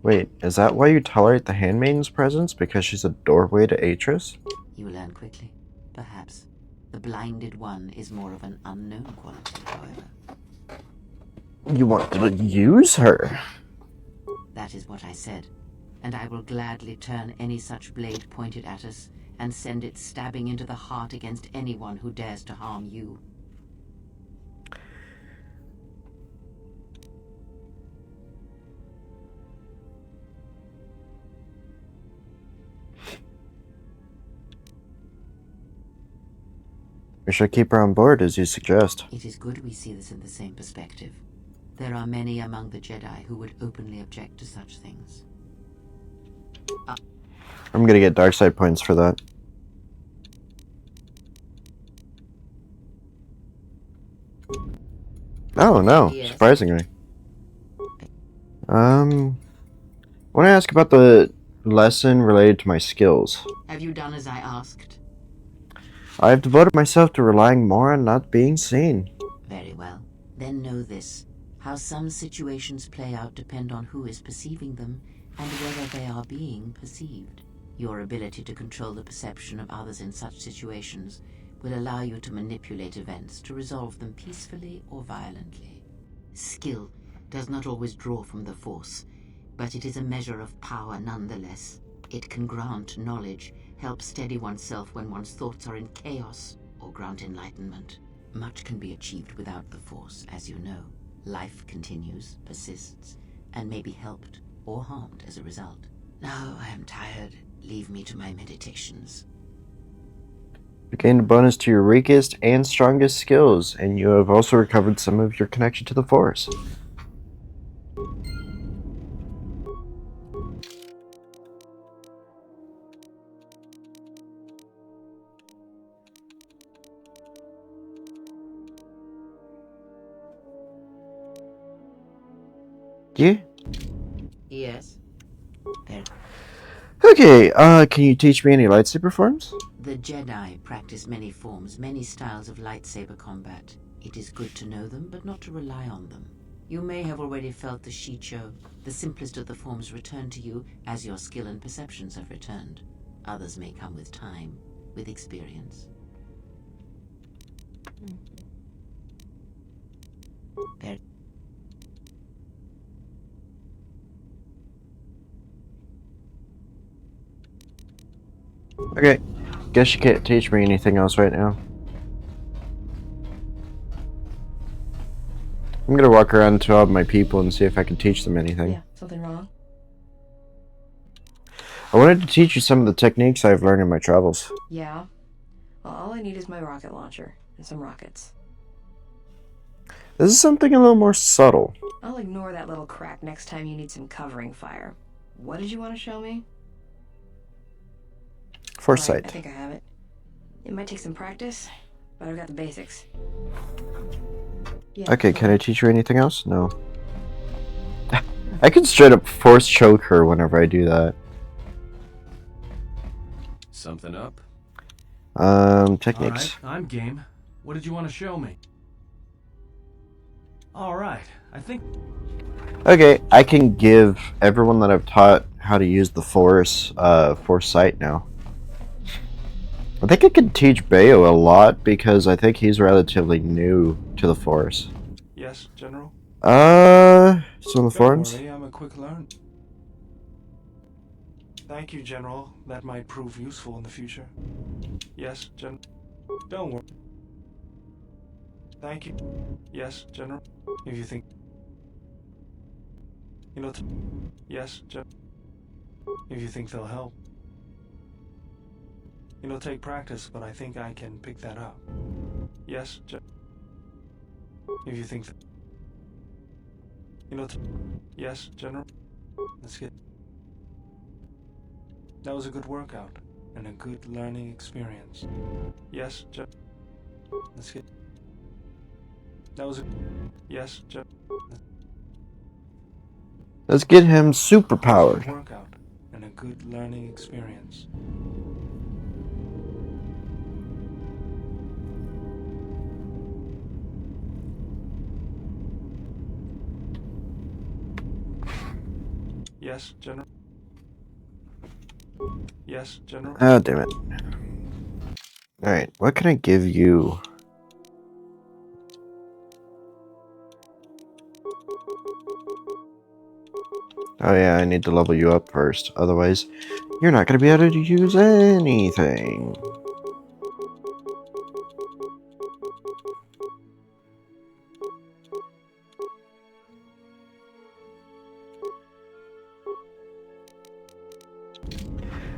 Speaker 1: Wait, is that why you tolerate the Handmaiden's presence? Because she's a doorway to Atris?
Speaker 2: You will learn quickly, perhaps. The blinded one is more of an unknown quality, however.
Speaker 1: You want to use her?
Speaker 2: That is what I said, and I will gladly turn any such blade pointed at us and send it stabbing into the heart against anyone who dares to harm you.
Speaker 1: We should keep her on board, as you suggest.
Speaker 2: It is good we see this in the same perspective. There are many among the Jedi who would openly object to such things.
Speaker 1: I'm gonna get dark side points for that. Oh no,
Speaker 2: Yes.
Speaker 1: surprisingly. I want to ask about the lesson related to my skills.
Speaker 2: Have you done as I asked?
Speaker 1: I've devoted myself to relying more on not being seen.
Speaker 2: Very well. Then know this. How some situations play out depend on who is perceiving them and whether they are being perceived. Your ability to control the perception of others in such situations will allow you to manipulate events to resolve them peacefully or violently. Skill does not always draw from the Force, but it is a measure of power nonetheless. It can grant knowledge, help steady oneself when one's thoughts are in chaos, or grant enlightenment. Much can be achieved without the Force, as you know. Life continues, persists, and may be helped or harmed as a result. Now I am tired. Leave me to my meditations.
Speaker 1: You gained a bonus to your weakest and strongest skills, and you have also recovered some of your connection to the Force. Yeah.
Speaker 2: Yes? There.
Speaker 1: Okay, can you teach me any lightsaber forms?
Speaker 2: The Jedi practice many forms, many styles of lightsaber combat. It is good to know them, but not to rely on them. You may have already felt the Shicho, the simplest of the forms, return to you as your skill and perceptions have returned. Others may come with time, with experience. There.
Speaker 1: Okay, guess you can't teach me anything else right now. I'm gonna walk around to all of my people and see if I can teach them anything.
Speaker 5: Yeah, something wrong?
Speaker 1: I wanted to teach you some of the techniques I've learned in my travels.
Speaker 5: Yeah. Well, all I need is my rocket launcher and some rockets.
Speaker 1: This is something a little more subtle.
Speaker 5: I'll ignore that little crack next time you need some covering fire. What did you want to show me?
Speaker 1: Foresight.
Speaker 5: Right, I think I have it. It might take some practice, but I've got the basics. Yeah,
Speaker 1: Okay, can I teach you anything else? No. I can straight up force choke her whenever I do that.
Speaker 6: Something up?
Speaker 1: Techniques.
Speaker 6: Alright, I'm game. What did you want to show me? Alright, I think...
Speaker 1: Okay, I can give everyone that I've taught how to use the Force, Foresight now. I think I can teach Bayo a lot because I think he's relatively new to the Force.
Speaker 7: Yes, General?
Speaker 1: Still in the
Speaker 7: Don't
Speaker 1: forums?
Speaker 7: worry, I'm a quick learner. Thank you, General. That might prove useful in the future. Yes, General. Don't worry. Thank you. Yes, General. If you think... You know, yes, General. If you think they'll help. It'll take practice, but I think I can pick that up. Yes, if you think that... Yes, General. Let's get... That was a good workout, and a good learning experience. Yes, let's get... That was a... Yes,
Speaker 1: Let's get him super
Speaker 7: That was a
Speaker 1: powered.
Speaker 7: good workout, and a good learning experience. Yes, General. Yes, General.
Speaker 1: Oh, damn it. Alright, what can I give you? Oh yeah, I need to level you up first. Otherwise, you're not going to be able to use anything.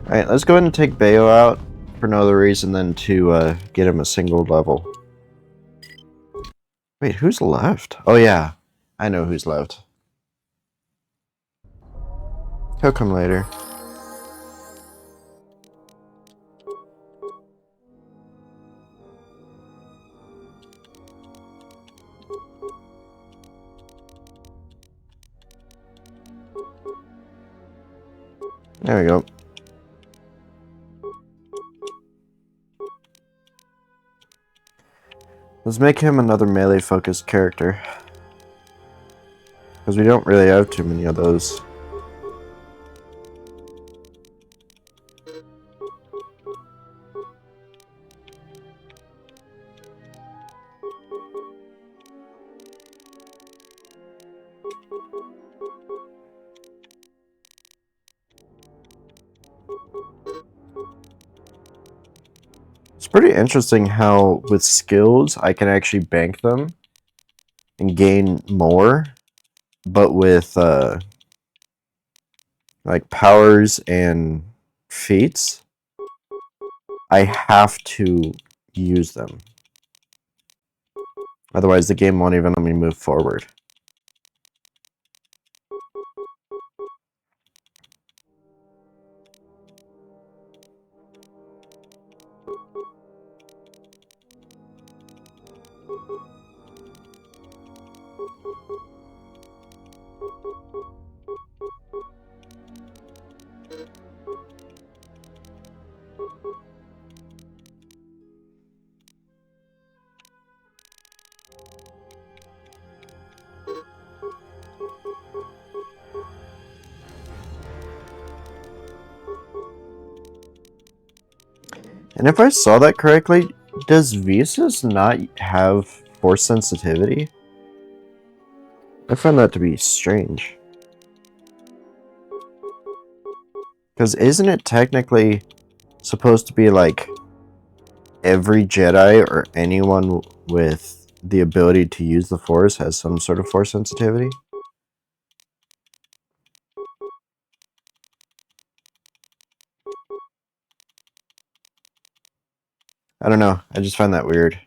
Speaker 1: Alright, let's go ahead and take Bayo out for no other reason than to get him a single level. Wait, who's left? Oh yeah, I know who's left. He'll come later. There we go. Let's make him another melee-focused character. Because we don't really have too many of those. It's pretty interesting how with skills I can actually bank them and gain more, but with like powers and feats, I have to use them. Otherwise, the game won't even let me move forward. And if I saw that correctly, does Visas not have force sensitivity? I find that to be strange. Because isn't it technically supposed to be like every Jedi or anyone with the ability to use the Force has some sort of force sensitivity? I don't know. I just find that weird.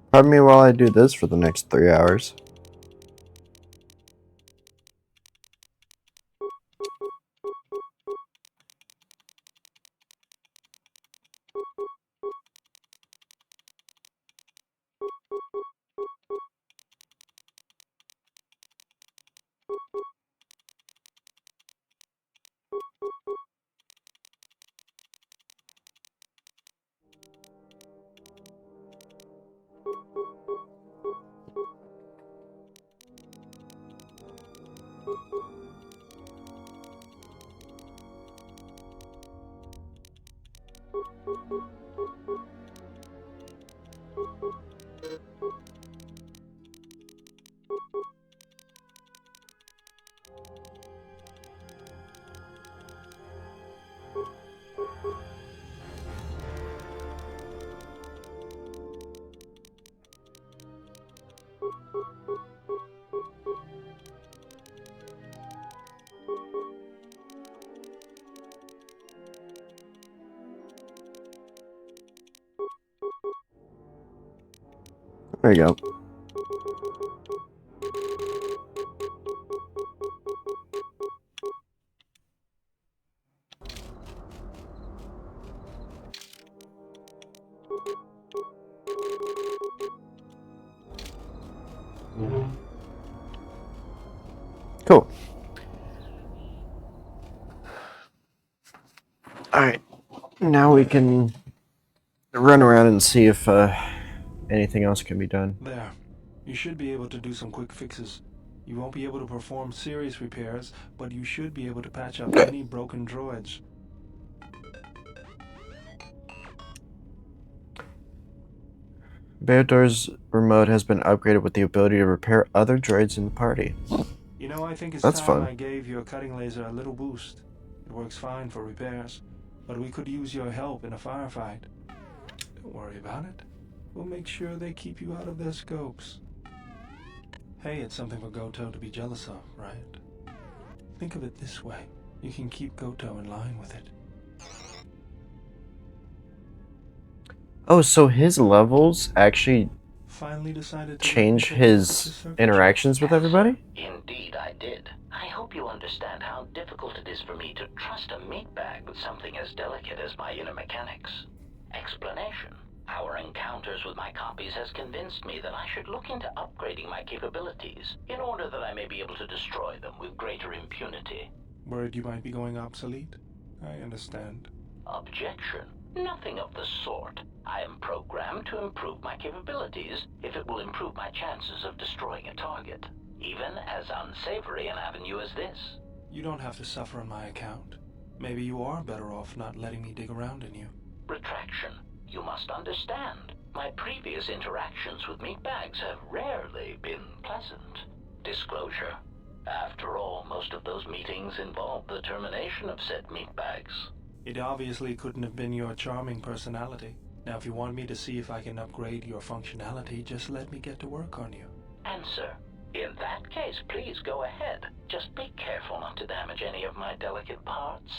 Speaker 1: Pardon me while I do this for the next 3 hours. There you go. Cool. Alright. Now we can run around and see if anything else can be done.
Speaker 7: There. You should be able to do some quick fixes. You won't be able to perform serious repairs, but you should be able to patch up any broken droids.
Speaker 1: Beator's remote has been upgraded with the ability to repair other droids in the party.
Speaker 7: You know, I think it's
Speaker 1: That's
Speaker 7: time
Speaker 1: fun.
Speaker 7: I gave your cutting laser a little boost. It works fine for repairs, but we could use your help in a firefight. Don't worry about it. We'll make sure they keep you out of their scopes. Hey, it's something for Goto to be jealous of, right? Think of it this way. You can keep Goto in line with it.
Speaker 1: Oh, so his levels actually
Speaker 7: Finally decided to
Speaker 1: change
Speaker 7: look into
Speaker 1: his
Speaker 7: the circuitry.
Speaker 1: interactions with everybody?
Speaker 8: Indeed, I did. I hope you understand how difficult it is for me to trust a meat bag with something as delicate as my inner mechanics. Explanation. Our encounters with my copies has convinced me that I should look into upgrading my capabilities in order that I may be able to destroy them with greater impunity.
Speaker 7: Worried you might be going obsolete? I understand.
Speaker 8: Objection. Nothing of the sort. I am programmed to improve my capabilities if it will improve my chances of destroying a target, even as unsavory an avenue as this.
Speaker 7: You don't have to suffer on my account. Maybe you are better off not letting me dig around in you.
Speaker 8: Retraction. You must understand, my previous interactions with meat bags have rarely been pleasant. Disclosure. After all, most of those meetings involved the termination of said meat bags.
Speaker 7: It obviously couldn't have been your charming personality. Now, if you want me to see if I can upgrade your functionality, just let me get to work on you.
Speaker 8: Answer. In that case, please go ahead. Just be careful not to damage any of my delicate parts.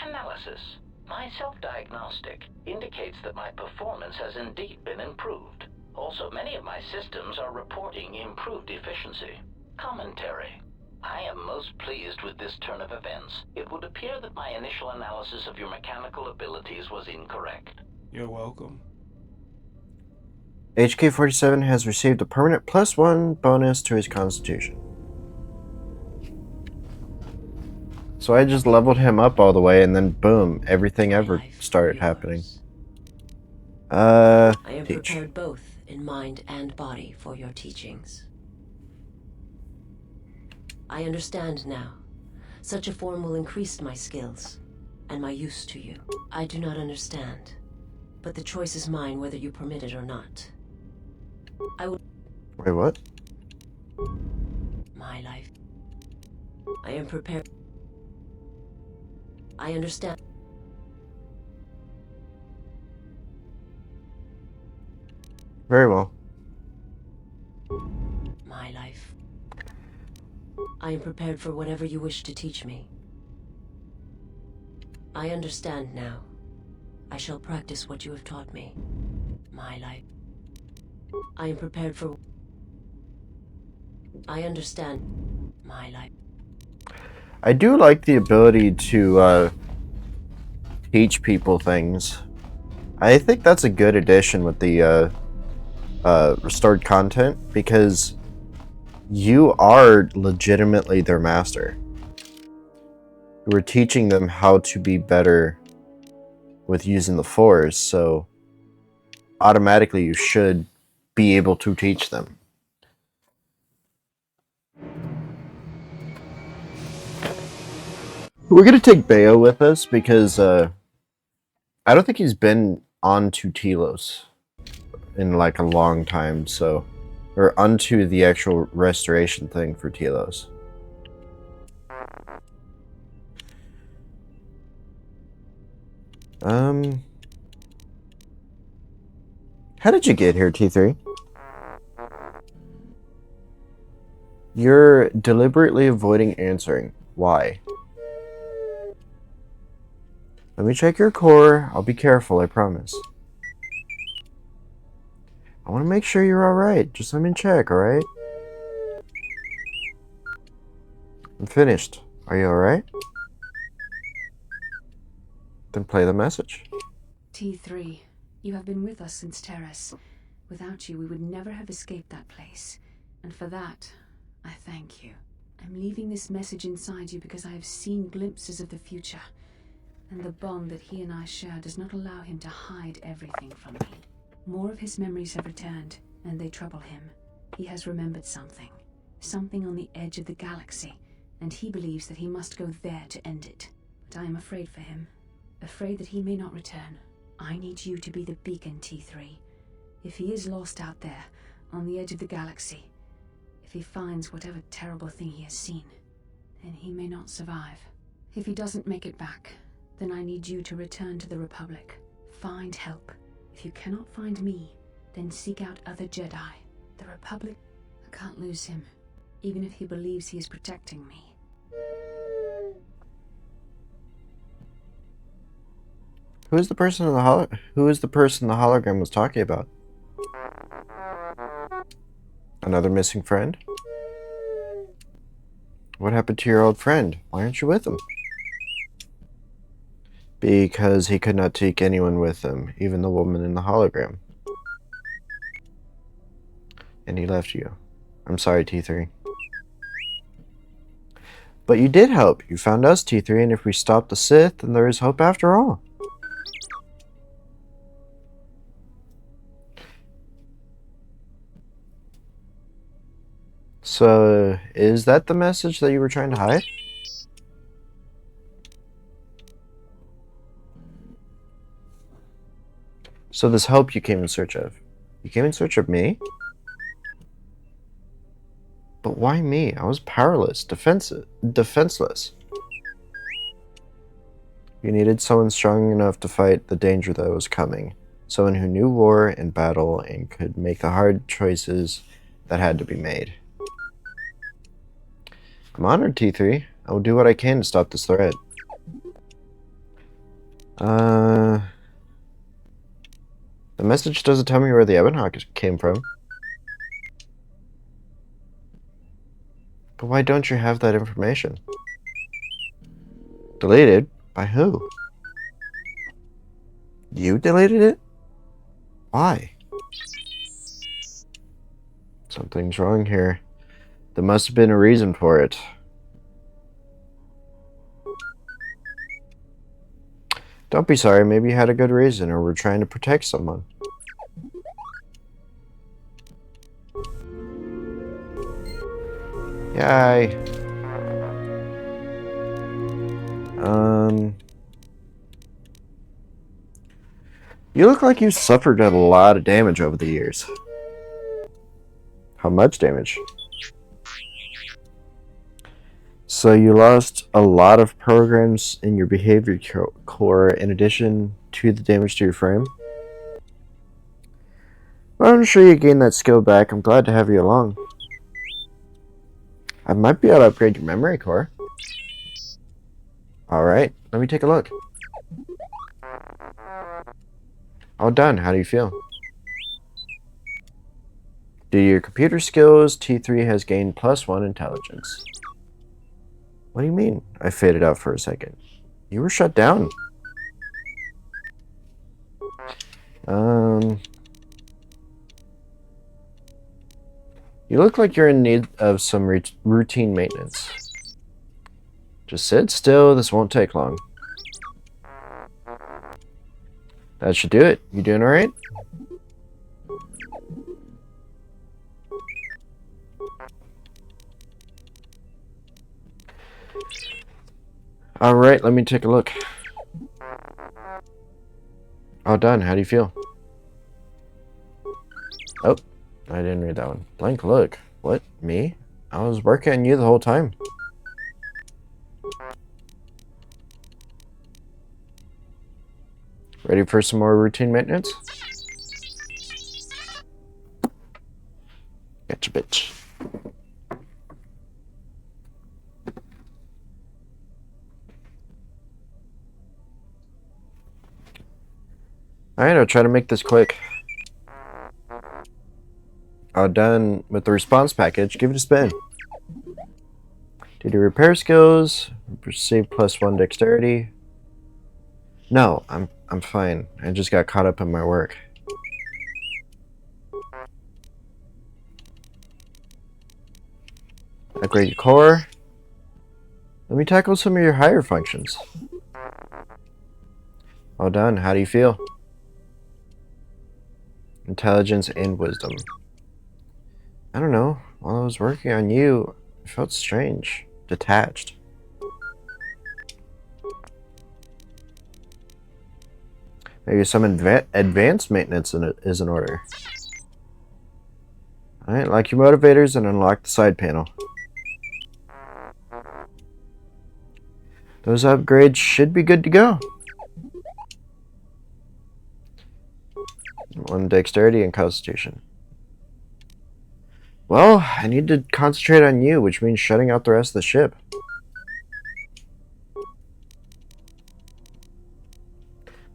Speaker 8: Analysis. My self-diagnostic indicates that my performance has indeed been improved. Also, many of my systems are reporting improved efficiency. Commentary. I am most pleased with this turn of events. It would appear that my initial analysis of your mechanical abilities was incorrect.
Speaker 7: You're welcome.
Speaker 1: HK-47 has received a permanent +1 bonus to his constitution. So I just leveled him up all the way, and then boom, everything ever started happening.
Speaker 3: I am
Speaker 1: Teach.
Speaker 3: prepared both in mind and body for your teachings. I understand now. Such a form will increase my skills and my use to you. I do not understand, but the choice is mine whether you permit it or not. I will...
Speaker 1: Wait, what?
Speaker 3: My life. I am prepared. I understand.
Speaker 1: Very well.
Speaker 3: My life. I am prepared for whatever you wish to teach me. I understand now. I shall practice what you have taught me. My life. I am prepared for... I understand. My life.
Speaker 1: I do like the ability to teach people things. I think that's a good addition with the restored content, because you are legitimately their master. You are teaching them how to be better with using the Force, so automatically you should be able to teach them. We're gonna take Bayo with us because I don't think he's been on to Telos in like a long time, so or onto the actual restoration thing for Telos. How did you get here, T3? You're deliberately avoiding answering. Why? Let me check your core. I'll be careful, I promise. I want to make sure you're alright. Just let me check, alright? I'm finished. Are you alright? Then play the message.
Speaker 4: T3, you have been with us since Terrace. Without you, we would never have escaped that place. And for that, I thank you. I'm leaving this message inside you because I have seen glimpses of the future. And the bond that he and I share does not allow him to hide everything from me. More of his memories have returned, and they trouble him. He has remembered something. Something on the edge of the galaxy, and he believes that he must go there to end it. But I am afraid for him. Afraid that he may not return. I need you to be the beacon, T3. If he is lost out there, on the edge of the galaxy, if he finds whatever terrible thing he has seen, then he may not survive. If he doesn't make it back, then I need you to return to the Republic. Find help. If you cannot find me, then seek out other Jedi. The Republic... I can't lose him, even if he believes he is protecting me.
Speaker 1: Who is the person in the Who is the person the hologram was talking about? Another missing friend? What happened to your old friend? Why aren't you with him? Because he could not take anyone with him, even the woman in the hologram. And he left you. I'm sorry, T3. But you did help. You found us, T3, and if we stop the Sith, then there is hope after all. So, is that the message that you were trying to hide? So this help you came in search of. You came in search of me? But why me? I was powerless, defenseless. You needed someone strong enough to fight the danger that was coming. Someone who knew war and battle and could make the hard choices that had to be made. I'm honored, T3. I will do what I can to stop this threat. The message doesn't tell me where the Ebonhawk came from. But why don't you have that information? Deleted? By who? You deleted it? Why? Something's wrong here. There must have been a reason for it. Don't be sorry, maybe you had a good reason, or we're trying to protect someone. Yay. You look like you suffered a lot of damage over the years. How much damage? So you lost a lot of programs in your behavior core in addition to the damage to your frame? Well, I'm sure you gained that skill back. I'm glad to have you along. I might be able to upgrade your memory core. Alright, let me take a look. All done. How do you feel? Due to your computer skills, T3 has gained +1 intelligence. What do you mean? I faded out for a second. You were shut down. You look like you're in need of some routine maintenance. Just sit still, this won't take long. That should do it. You doing alright? Alright, let me take a look. All done. How do you feel? Oh, I didn't read that one. Blank look. What? Me? I was working on you the whole time. Ready for some more routine maintenance? Gotcha, bitch. Alright, I'll try to make this quick. All done with the response package. Give it a spin. Did your repair skills receive +1 dexterity? No, I'm fine. I just got caught up in my work. Upgrade your core. Let me tackle some of your higher functions. All done. How do you feel? Intelligence and wisdom. I don't know. While I was working on you, I felt strange. Detached. Maybe some advanced maintenance is in order. Alright, lock your motivators and unlock the side panel. Those upgrades should be good to go. 1 dexterity and constitution. Well, I need to concentrate on you, which means shutting out the rest of the ship.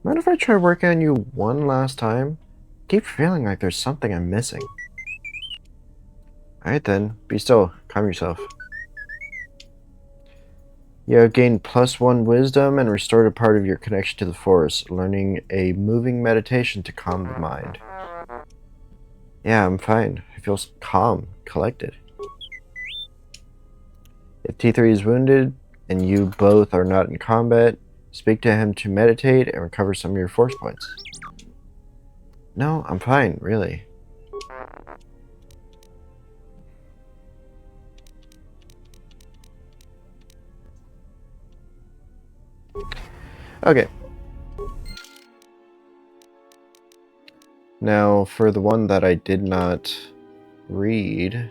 Speaker 1: Mind if I try working on you one last time? I keep feeling like there's something I'm missing. Alright then, be still. Calm yourself. You have gained +1 wisdom and restored a part of your connection to the forest, learning a moving meditation to calm the mind. Yeah, I'm fine. I feel calm, collected. If T3 is wounded and you both are not in combat, speak to him to meditate and recover some of your force points. No, I'm fine, really. Okay. Now, for the one that I did not read...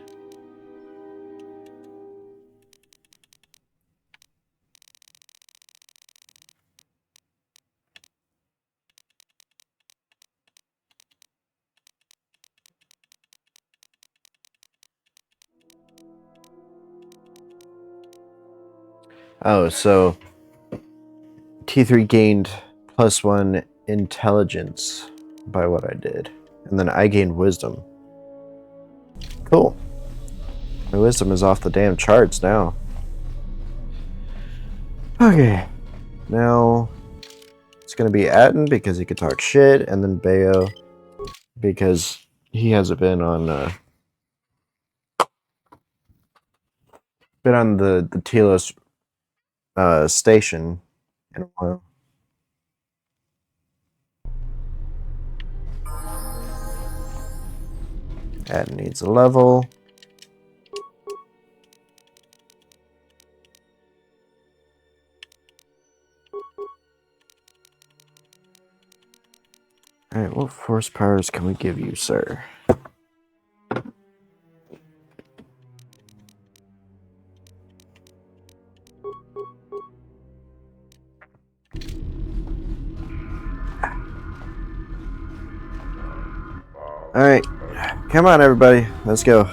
Speaker 1: Oh, so T3 gained +1 intelligence by what I did. And then I gained wisdom. Cool. My wisdom is off the damn charts now. Okay. Now, it's going to be Atten because he could talk shit, and then Bayo because he hasn't been on the Telos station in a while. Atten needs a level. Alright, what force powers can we give you, sir? Alright, come on everybody, let's go.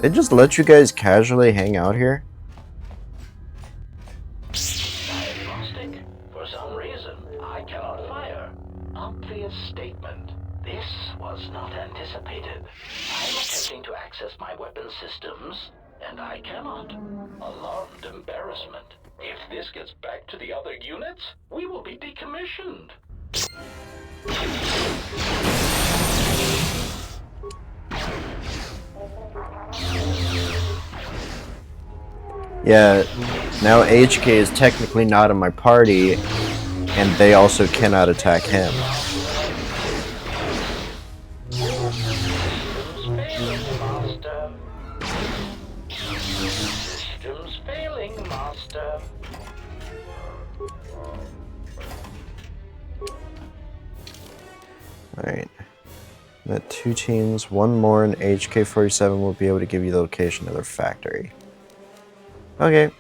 Speaker 1: It just lets you guys casually hang out here?
Speaker 8: Diagnostic? For some reason, I cannot fire. Obvious statement. This was not anticipated. I'm attempting to access my weapon systems, and I cannot. Alarmed embarrassment. If this gets back to the other units, we will be decommissioned.
Speaker 1: Yeah, now HK is technically not in my party, and they also cannot attack him.
Speaker 8: Systems failing, Master.
Speaker 1: Alright. That 2 teams, 1 more, and HK-47 will be able to give you the location of their factory. Okay.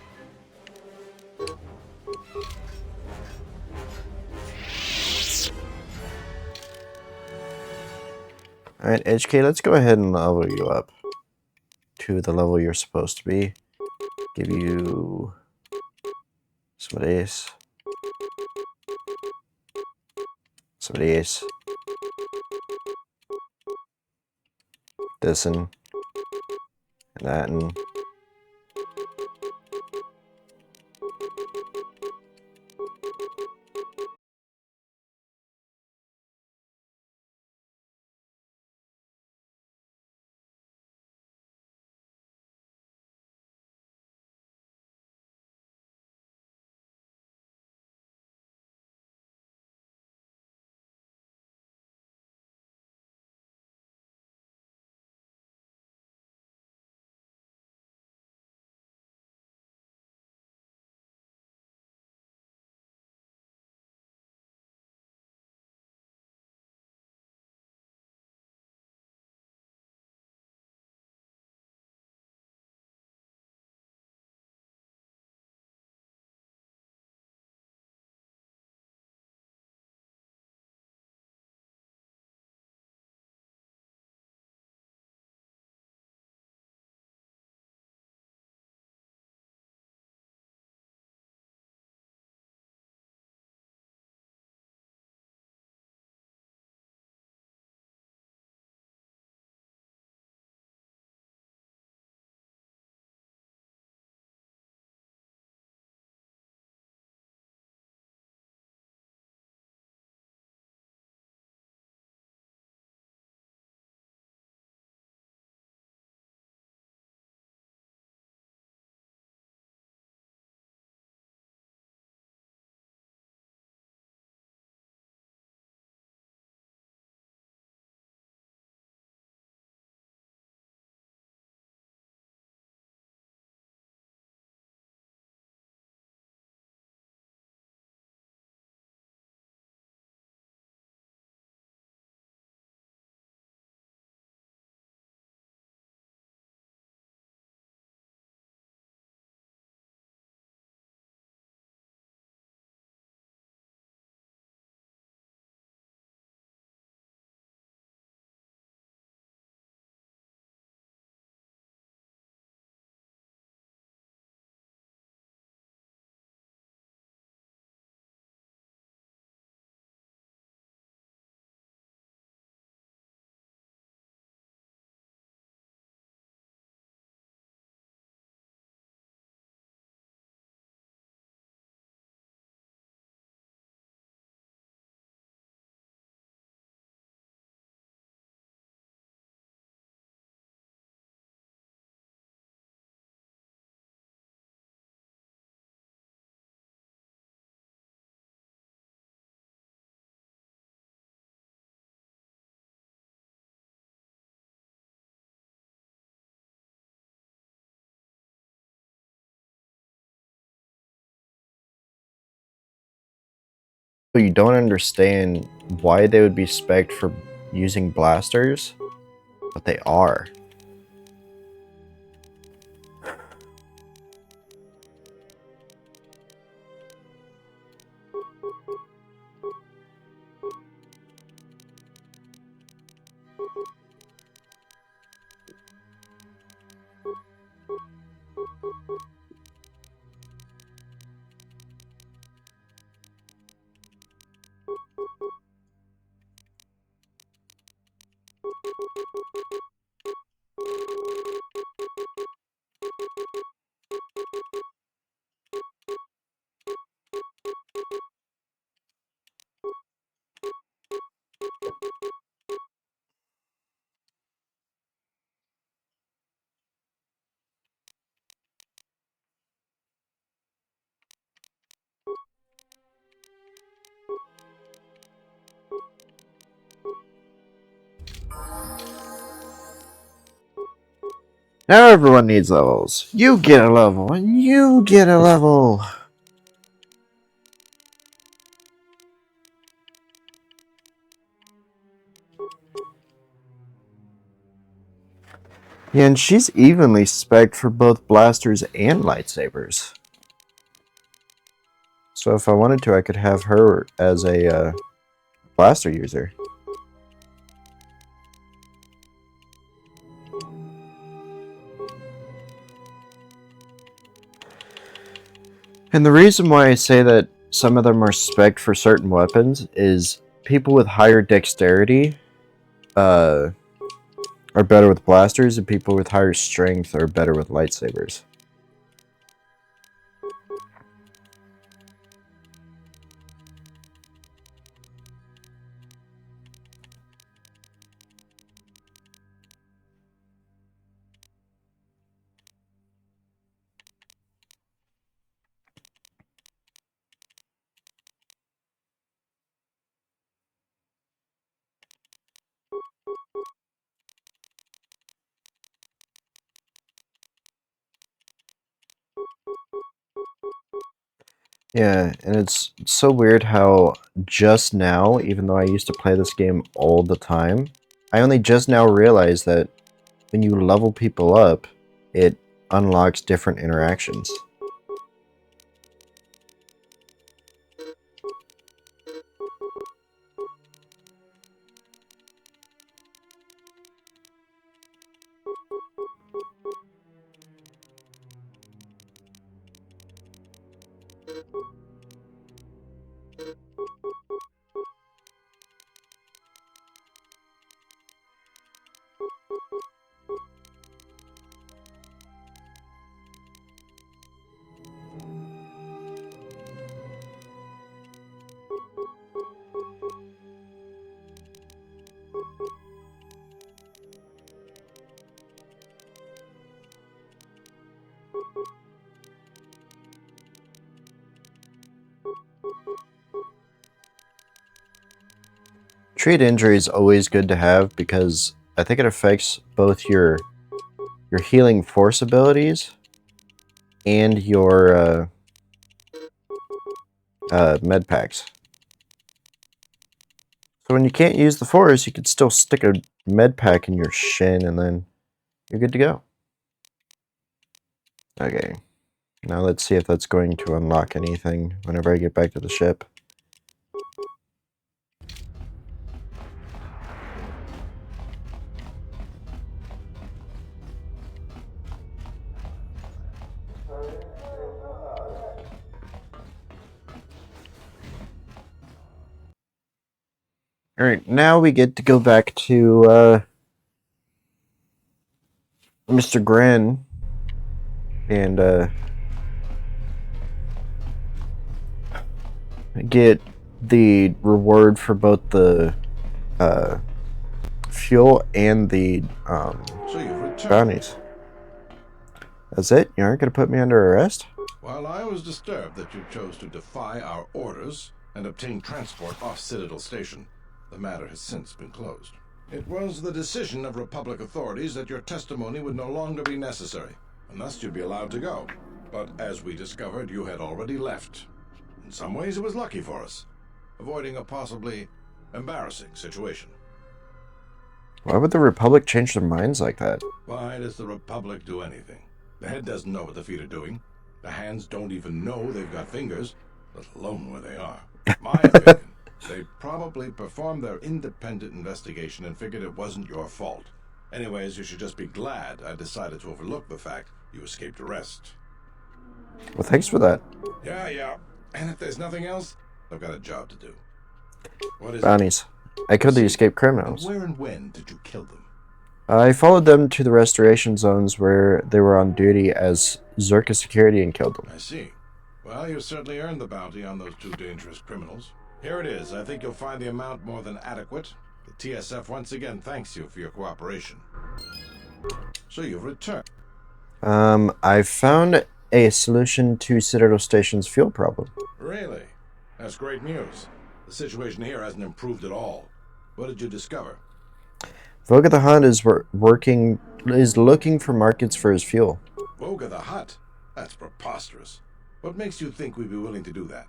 Speaker 1: Alright, HK, let's go ahead and level you up to the level you're supposed to be. Give you some of these. Some of these. This and that and... You don't understand why they would be spec'd for using blasters, but they are. Now everyone needs levels. You get a level, and you get a level. Yeah, and she's evenly spec'd for both blasters and lightsabers. So if I wanted to, I could have her as a blaster user. And the reason why I say that some of them are spec'd for certain weapons is people with higher dexterity are better with blasters, and people with higher strength are better with lightsabers. Yeah, and it's so weird how just now, even though I used to play this game all the time, I only just now realized that when you level people up, it unlocks different interactions. Treat injury is always good to have because I think it affects both your healing force abilities and your med packs. So when you can't use the force, you can still stick a med pack in your shin and then you're good to go. Okay, now let's see if that's going to unlock anything whenever I get back to the ship. Alright, now we get to go back to Mr. Gren and get the reward for both the fuel and the
Speaker 9: So you've returned.
Speaker 1: bounties. That's it? You aren't going to put me under arrest?
Speaker 9: While I was disturbed that you chose to defy our orders and obtain transport off Citadel Station, the matter has since been closed. It was the decision of Republic authorities that your testimony would no longer be necessary, and thus you'd be allowed to go. But as we discovered, you had already left. In some ways, it was lucky for us. avoiding a possibly embarrassing situation.
Speaker 1: Why would the Republic change their minds like that?
Speaker 9: Why does the Republic do anything? The head doesn't know what the feet are doing. The hands don't even know they've got fingers, let alone where they are. My opinion, they probably performed their independent investigation and figured it wasn't your fault. Anyways, you should just be glad I decided to overlook the fact you escaped arrest.
Speaker 1: Well, thanks for that.
Speaker 9: Yeah. And if there's nothing else, I've got a job to do. What is
Speaker 1: Bounties. I killed the escaped
Speaker 9: it?
Speaker 1: criminals.
Speaker 9: Where and when did you kill them?
Speaker 1: I followed them to the restoration zones where they were on duty as Zerka security and killed them.
Speaker 9: I see. Well, you certainly earned the bounty on those two dangerous criminals. Here it is. I think you'll find the amount more than adequate. The TSF once again thanks you for your cooperation. So you've returned.
Speaker 1: I found a solution to Citadel Station's fuel problem.
Speaker 9: Really? That's great news. The situation here hasn't improved at all. What did you discover?
Speaker 1: Voga the Hunt is looking for markets for his fuel.
Speaker 9: Voga the Hutt? That's preposterous. What makes you think we'd be willing to do that?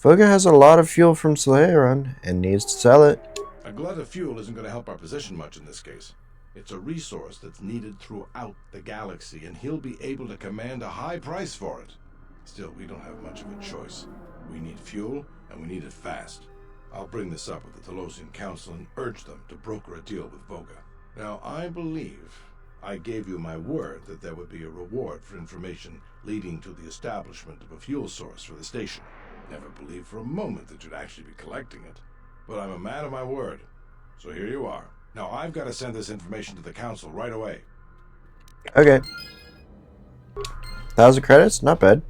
Speaker 1: Voga has a lot of fuel from Solaron and needs to sell it.
Speaker 9: A glut of fuel isn't going to help our position much in this case. It's a resource that's needed throughout the galaxy, and he'll be able to command a high price for it. Still, we don't have much of a choice. We need fuel, and we need it fast. I'll bring this up with the Telosian Council and urge them to broker a deal with Voga. Now, I believe I gave you my word that there would be a reward for information leading to the establishment of a fuel source for the station. Never believed for a moment that you'd actually be collecting it. But I'm a man of my word. So here you are. Now, I've got to send this information to the Council right away.
Speaker 1: Okay. 1,000 credits? Not bad.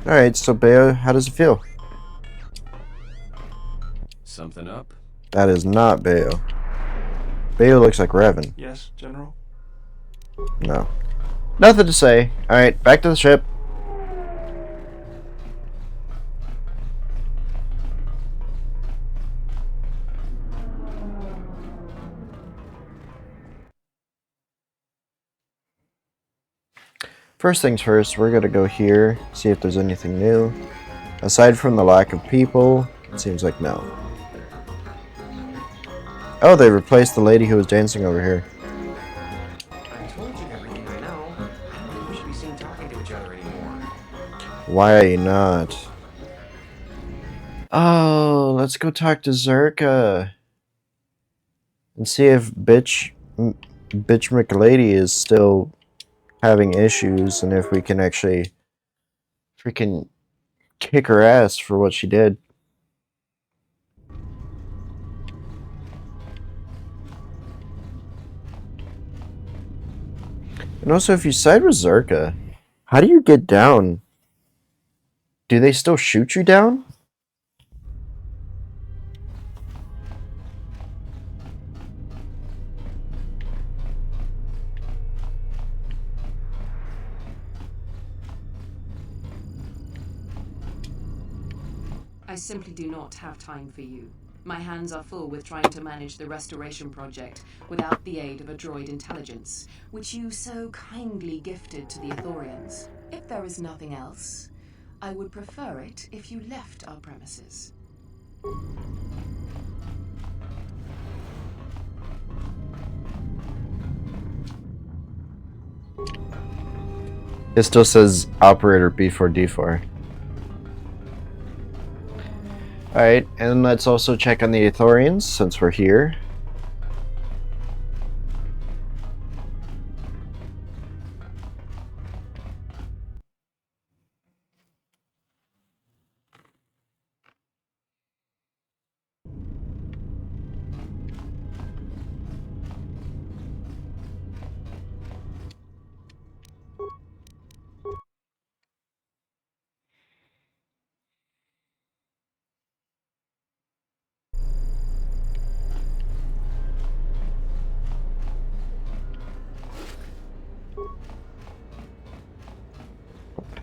Speaker 1: Alright, so Bayo, how does it feel?
Speaker 6: Something up?
Speaker 1: That is not Bayo. Bayo looks like Revan.
Speaker 7: Yes, General?
Speaker 1: No. Nothing to say. Alright, back to the ship. First things first, we're gonna go here, see if there's anything new. Aside from the lack of people, it seems like no. Oh, they replaced the lady who was dancing over here.
Speaker 10: I told you everything I know. I don't think we should be seen talking to each other anymore.
Speaker 1: Why are you not? Oh, let's go talk to Zerka. And see if bitch McLady is still having issues, and if we can actually freaking kick her ass for what she did. And also, if you side with Zerka, how do you get down? Do they still shoot you down?
Speaker 11: I simply do not have time for you. My hands are full with trying to manage the restoration project without the aid of a droid intelligence, which you so kindly gifted to the Ithorians. If there is nothing else, I would prefer it if you left our premises.
Speaker 1: It still says Operator B4D4. Alright, and let's also check on the Ithorians since we're here.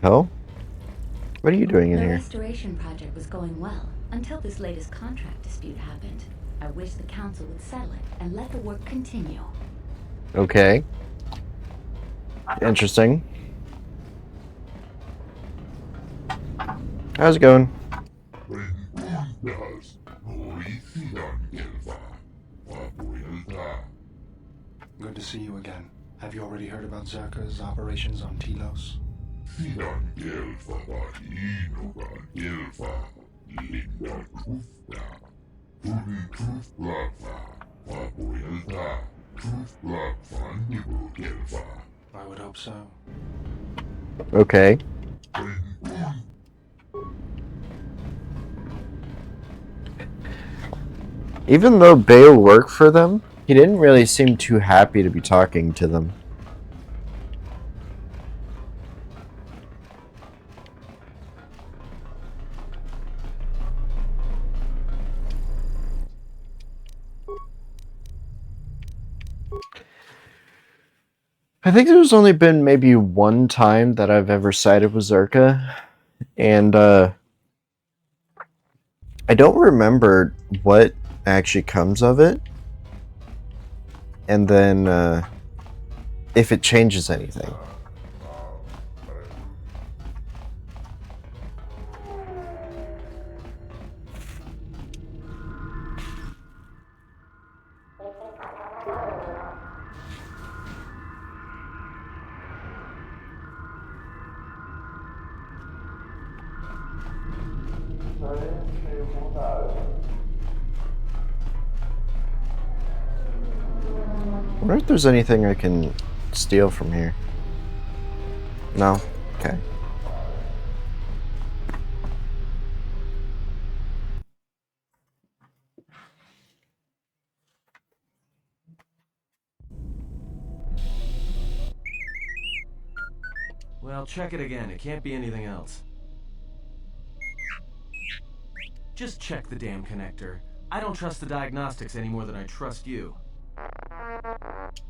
Speaker 1: Hell? What are you doing in
Speaker 4: The
Speaker 1: here?
Speaker 4: restoration project was going well until this latest contract dispute happened. I wish the council would settle it and let the work continue.
Speaker 1: Okay. Interesting. How's it going?
Speaker 7: Good to see you again. Have you already heard about Zerka's operations on Telos? I would hope so.
Speaker 1: Okay. Even though Bale worked for them, he didn't really seem too happy to be talking to them. I think there's only been maybe one time that I've ever sided with Zerka, and I don't remember what actually comes of it, and then if it changes anything. I wonder if there's anything I can steal from here. No? Okay.
Speaker 6: Well, check it again. It can't be anything else. Just check the damn connector. I don't trust the diagnostics any more than I trust you.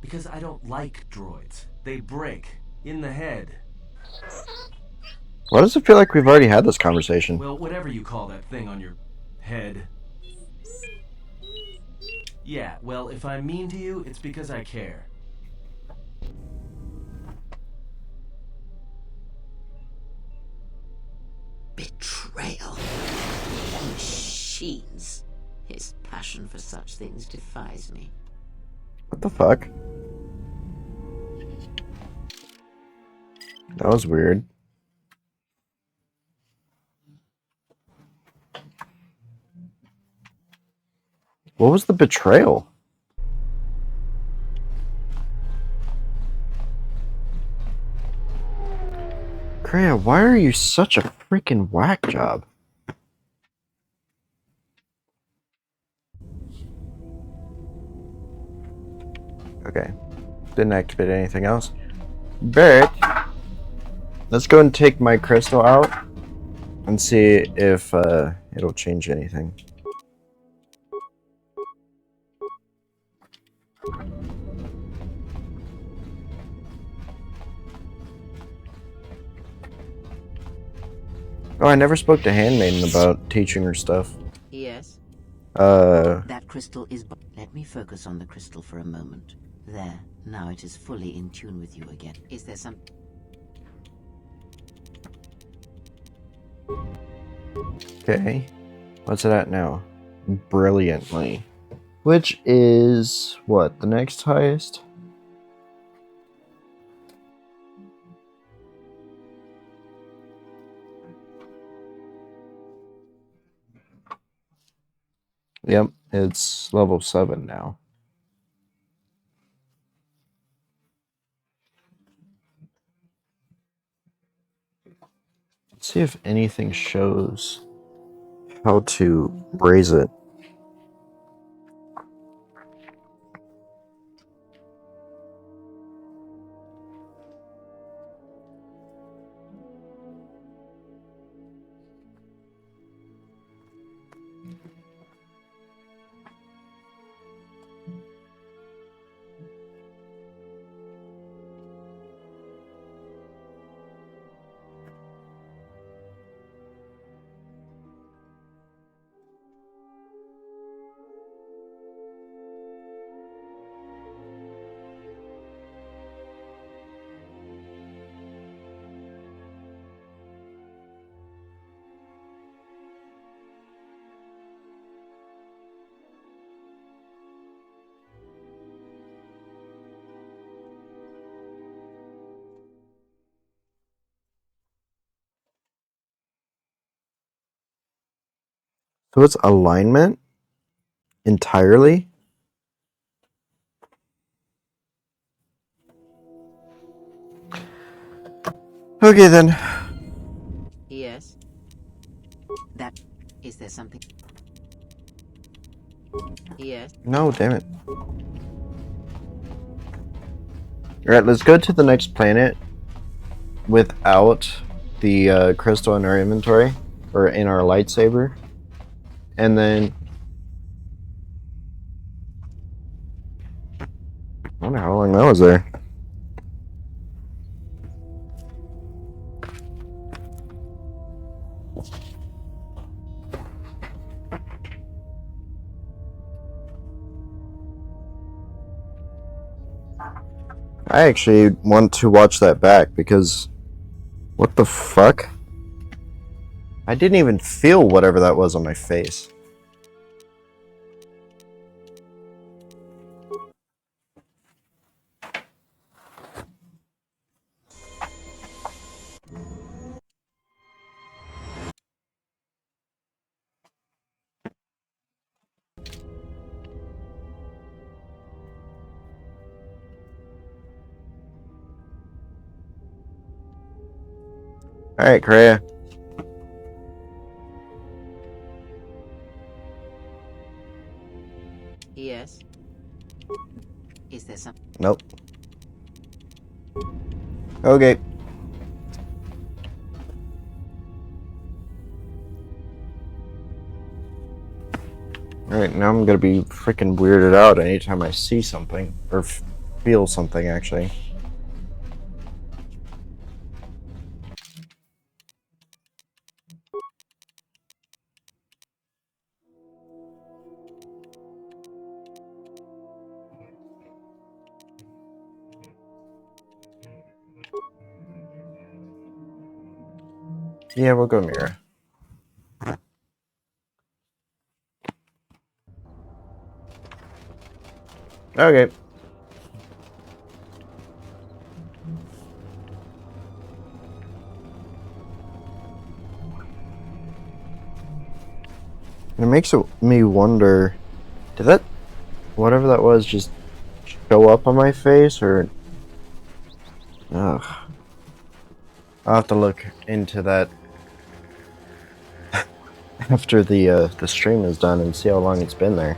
Speaker 6: Because I don't like droids. They break. In the head.
Speaker 1: Why does it feel like we've already had this conversation?
Speaker 6: Well, whatever you call that thing on your head. Yeah, well, if I'm mean to you, it's because I care.
Speaker 2: Betrayal. Machines. His passion for such things defies me.
Speaker 1: What the fuck? That was weird. What was the betrayal? Kreia, why are you such a freaking whack job? Okay. Didn't activate anything else. But let's go and take my crystal out and see if it'll change anything. Oh, I never spoke to Handmaiden about teaching her stuff.
Speaker 2: Yes?
Speaker 1: Uh,
Speaker 2: That crystal is... Let me focus on the crystal for a moment. There. Now it is fully in tune with you again. Is there some...
Speaker 1: okay. What's it at now? Brilliantly. Which is, what, the next highest? Yep, it's level 7 now. Let's see if anything shows how to raise it. So it's alignment entirely? Okay then.
Speaker 2: Yes. That. Is there something? Yes.
Speaker 1: No, damn it. Alright, let's go to the next planet without the crystal in our inventory, or in our lightsaber. And then... I wonder how long that was there. I actually want to watch that back because... What the fuck? I didn't even feel whatever that was on my face. Alright, Kreia.
Speaker 2: Yes. Is there something?
Speaker 1: Nope. Okay. Alright, now I'm gonna be freaking weirded out anytime I see something. Or feel something, actually. Yeah, we'll go Mira. Okay. It makes me wonder, did that, whatever that was, just show up on my face, or... Ugh. I'll have to look into that after the stream is done and see how long it's been there.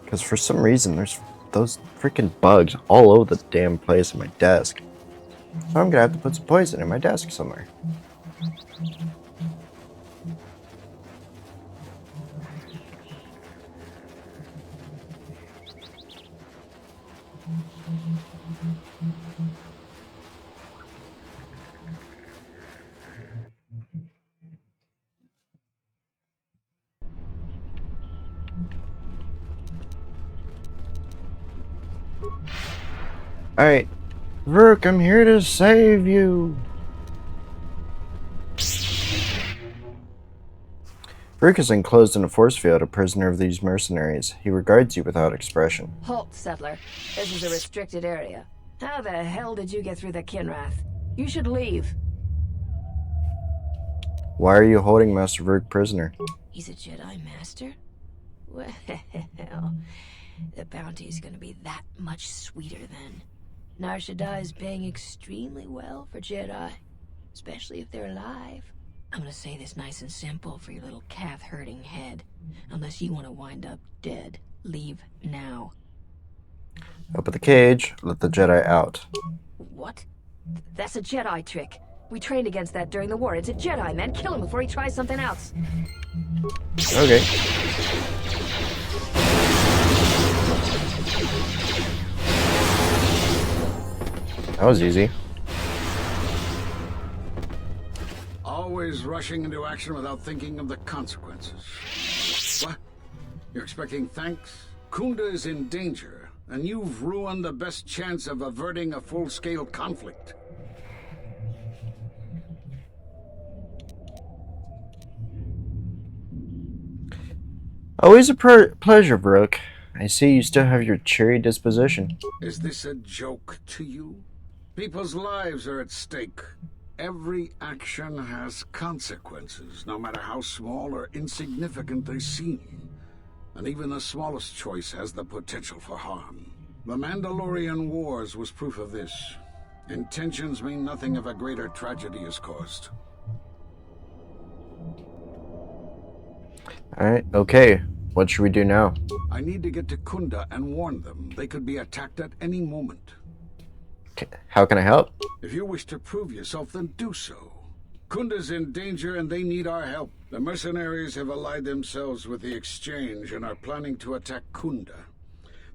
Speaker 1: Because for some reason, there's those freaking bugs all over the damn place in my desk. So I'm gonna have to put some poison in my desk somewhere. Alright, Rook, I'm here to save you! Rook is enclosed in a force field, a prisoner of these mercenaries. He regards you without expression.
Speaker 5: Halt, settler. This is a restricted area. How the hell did you get through the Kinrath? You should leave.
Speaker 1: Why are you holding Master Rook prisoner?
Speaker 5: He's a Jedi Master? Well, the bounty's gonna be that much sweeter then. Nar Shaddaa is paying extremely well for Jedi, especially if they're alive. I'm gonna say this nice and simple for your little calf-hurting head. Unless you want to wind up dead, leave now.
Speaker 1: Open the cage, let the Jedi out.
Speaker 5: What? That's a Jedi trick. We trained against that during the war. It's a Jedi, man. Kill him before he tries something else.
Speaker 1: Okay. That was easy.
Speaker 12: Always rushing into action without thinking of the consequences. What? You're expecting thanks? Kunda is in danger, and you've ruined the best chance of averting a full-scale conflict.
Speaker 1: Always a pleasure, Brooke. I see you still have your cheery disposition.
Speaker 12: Is this a joke to you? People's lives are at stake. Every action has consequences, no matter how small or insignificant they seem. And even the smallest choice has the potential for harm. The Mandalorian Wars was proof of this. Intentions mean nothing if a greater tragedy is caused.
Speaker 1: Alright, okay. What should we do now?
Speaker 12: I need to get to Kunda and warn them. They could be attacked at any moment.
Speaker 1: How can I help?
Speaker 12: If you wish to prove yourself, then do so. Kunda's in danger and they need our help. The mercenaries have allied themselves with the Exchange and are planning to attack Kunda.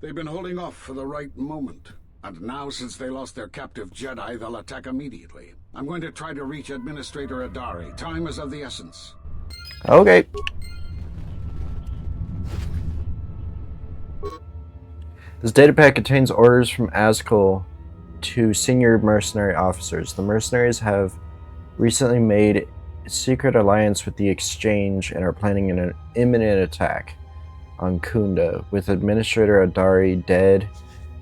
Speaker 12: They've been holding off for the right moment. And now, since they lost their captive Jedi, they'll attack immediately. I'm going to try to reach Administrator Adari. Time is of the essence.
Speaker 1: Okay. This datapack contains orders from Azkul to senior mercenary officers. The mercenaries have recently made a secret alliance with the Exchange and are planning an imminent attack on Kunda. With Administrator Adari dead,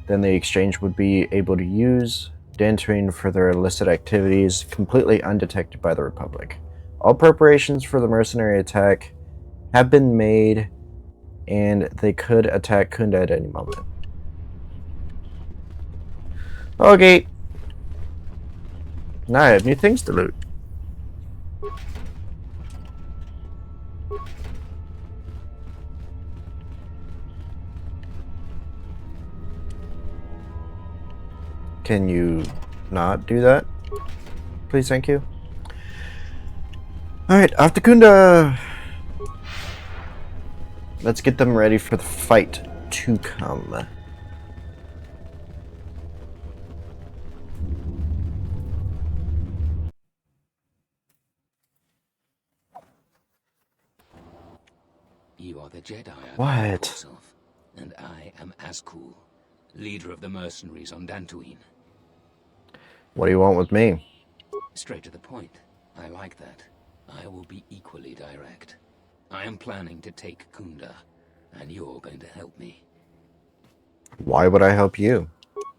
Speaker 1: then the Exchange would be able to use Dantooine for their illicit activities, completely undetected by the Republic. All preparations for the mercenary attack have been made, and they could attack Kunda at any moment. Okay. Now I have new things to loot. Can you not do that? Please, thank you. Alright, off to Kunda! Let's get them ready for the fight to come.
Speaker 13: You are the Jedi,
Speaker 1: What?
Speaker 13: And I am Azkul, leader of the mercenaries on Dantooine.
Speaker 1: What do you want with me?
Speaker 13: Straight to the point. I like that. I will be equally direct. I am planning to take Kunda, and you're going to help me.
Speaker 1: Why would I help you?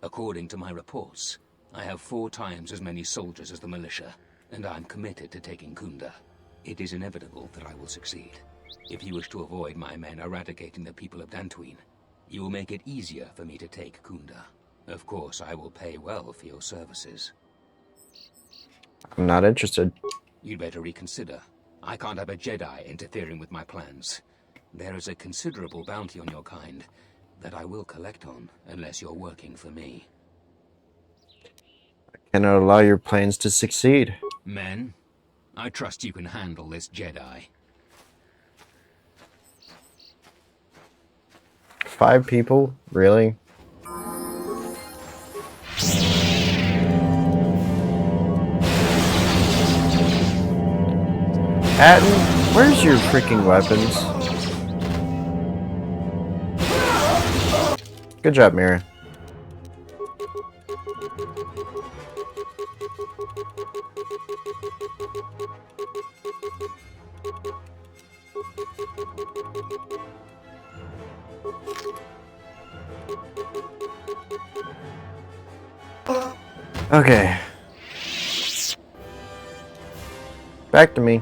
Speaker 13: According to my reports, I have 4 times as many soldiers as the militia, and I'm committed to taking Kunda. It is inevitable that I will succeed. If you wish to avoid my men eradicating the people of Dantooine, you will make it easier for me to take Kunda. Of course, I will pay well for your services.
Speaker 1: I'm not interested.
Speaker 13: You'd better reconsider. I can't have a Jedi interfering with my plans. There is a considerable bounty on your kind that I will collect on unless you're working for me.
Speaker 1: I cannot allow your plans to succeed.
Speaker 13: Men, I trust you can handle this Jedi.
Speaker 1: 5 people? Really? Atton, where's your freaking weapons? Good job, Mira. Okay. Back to me.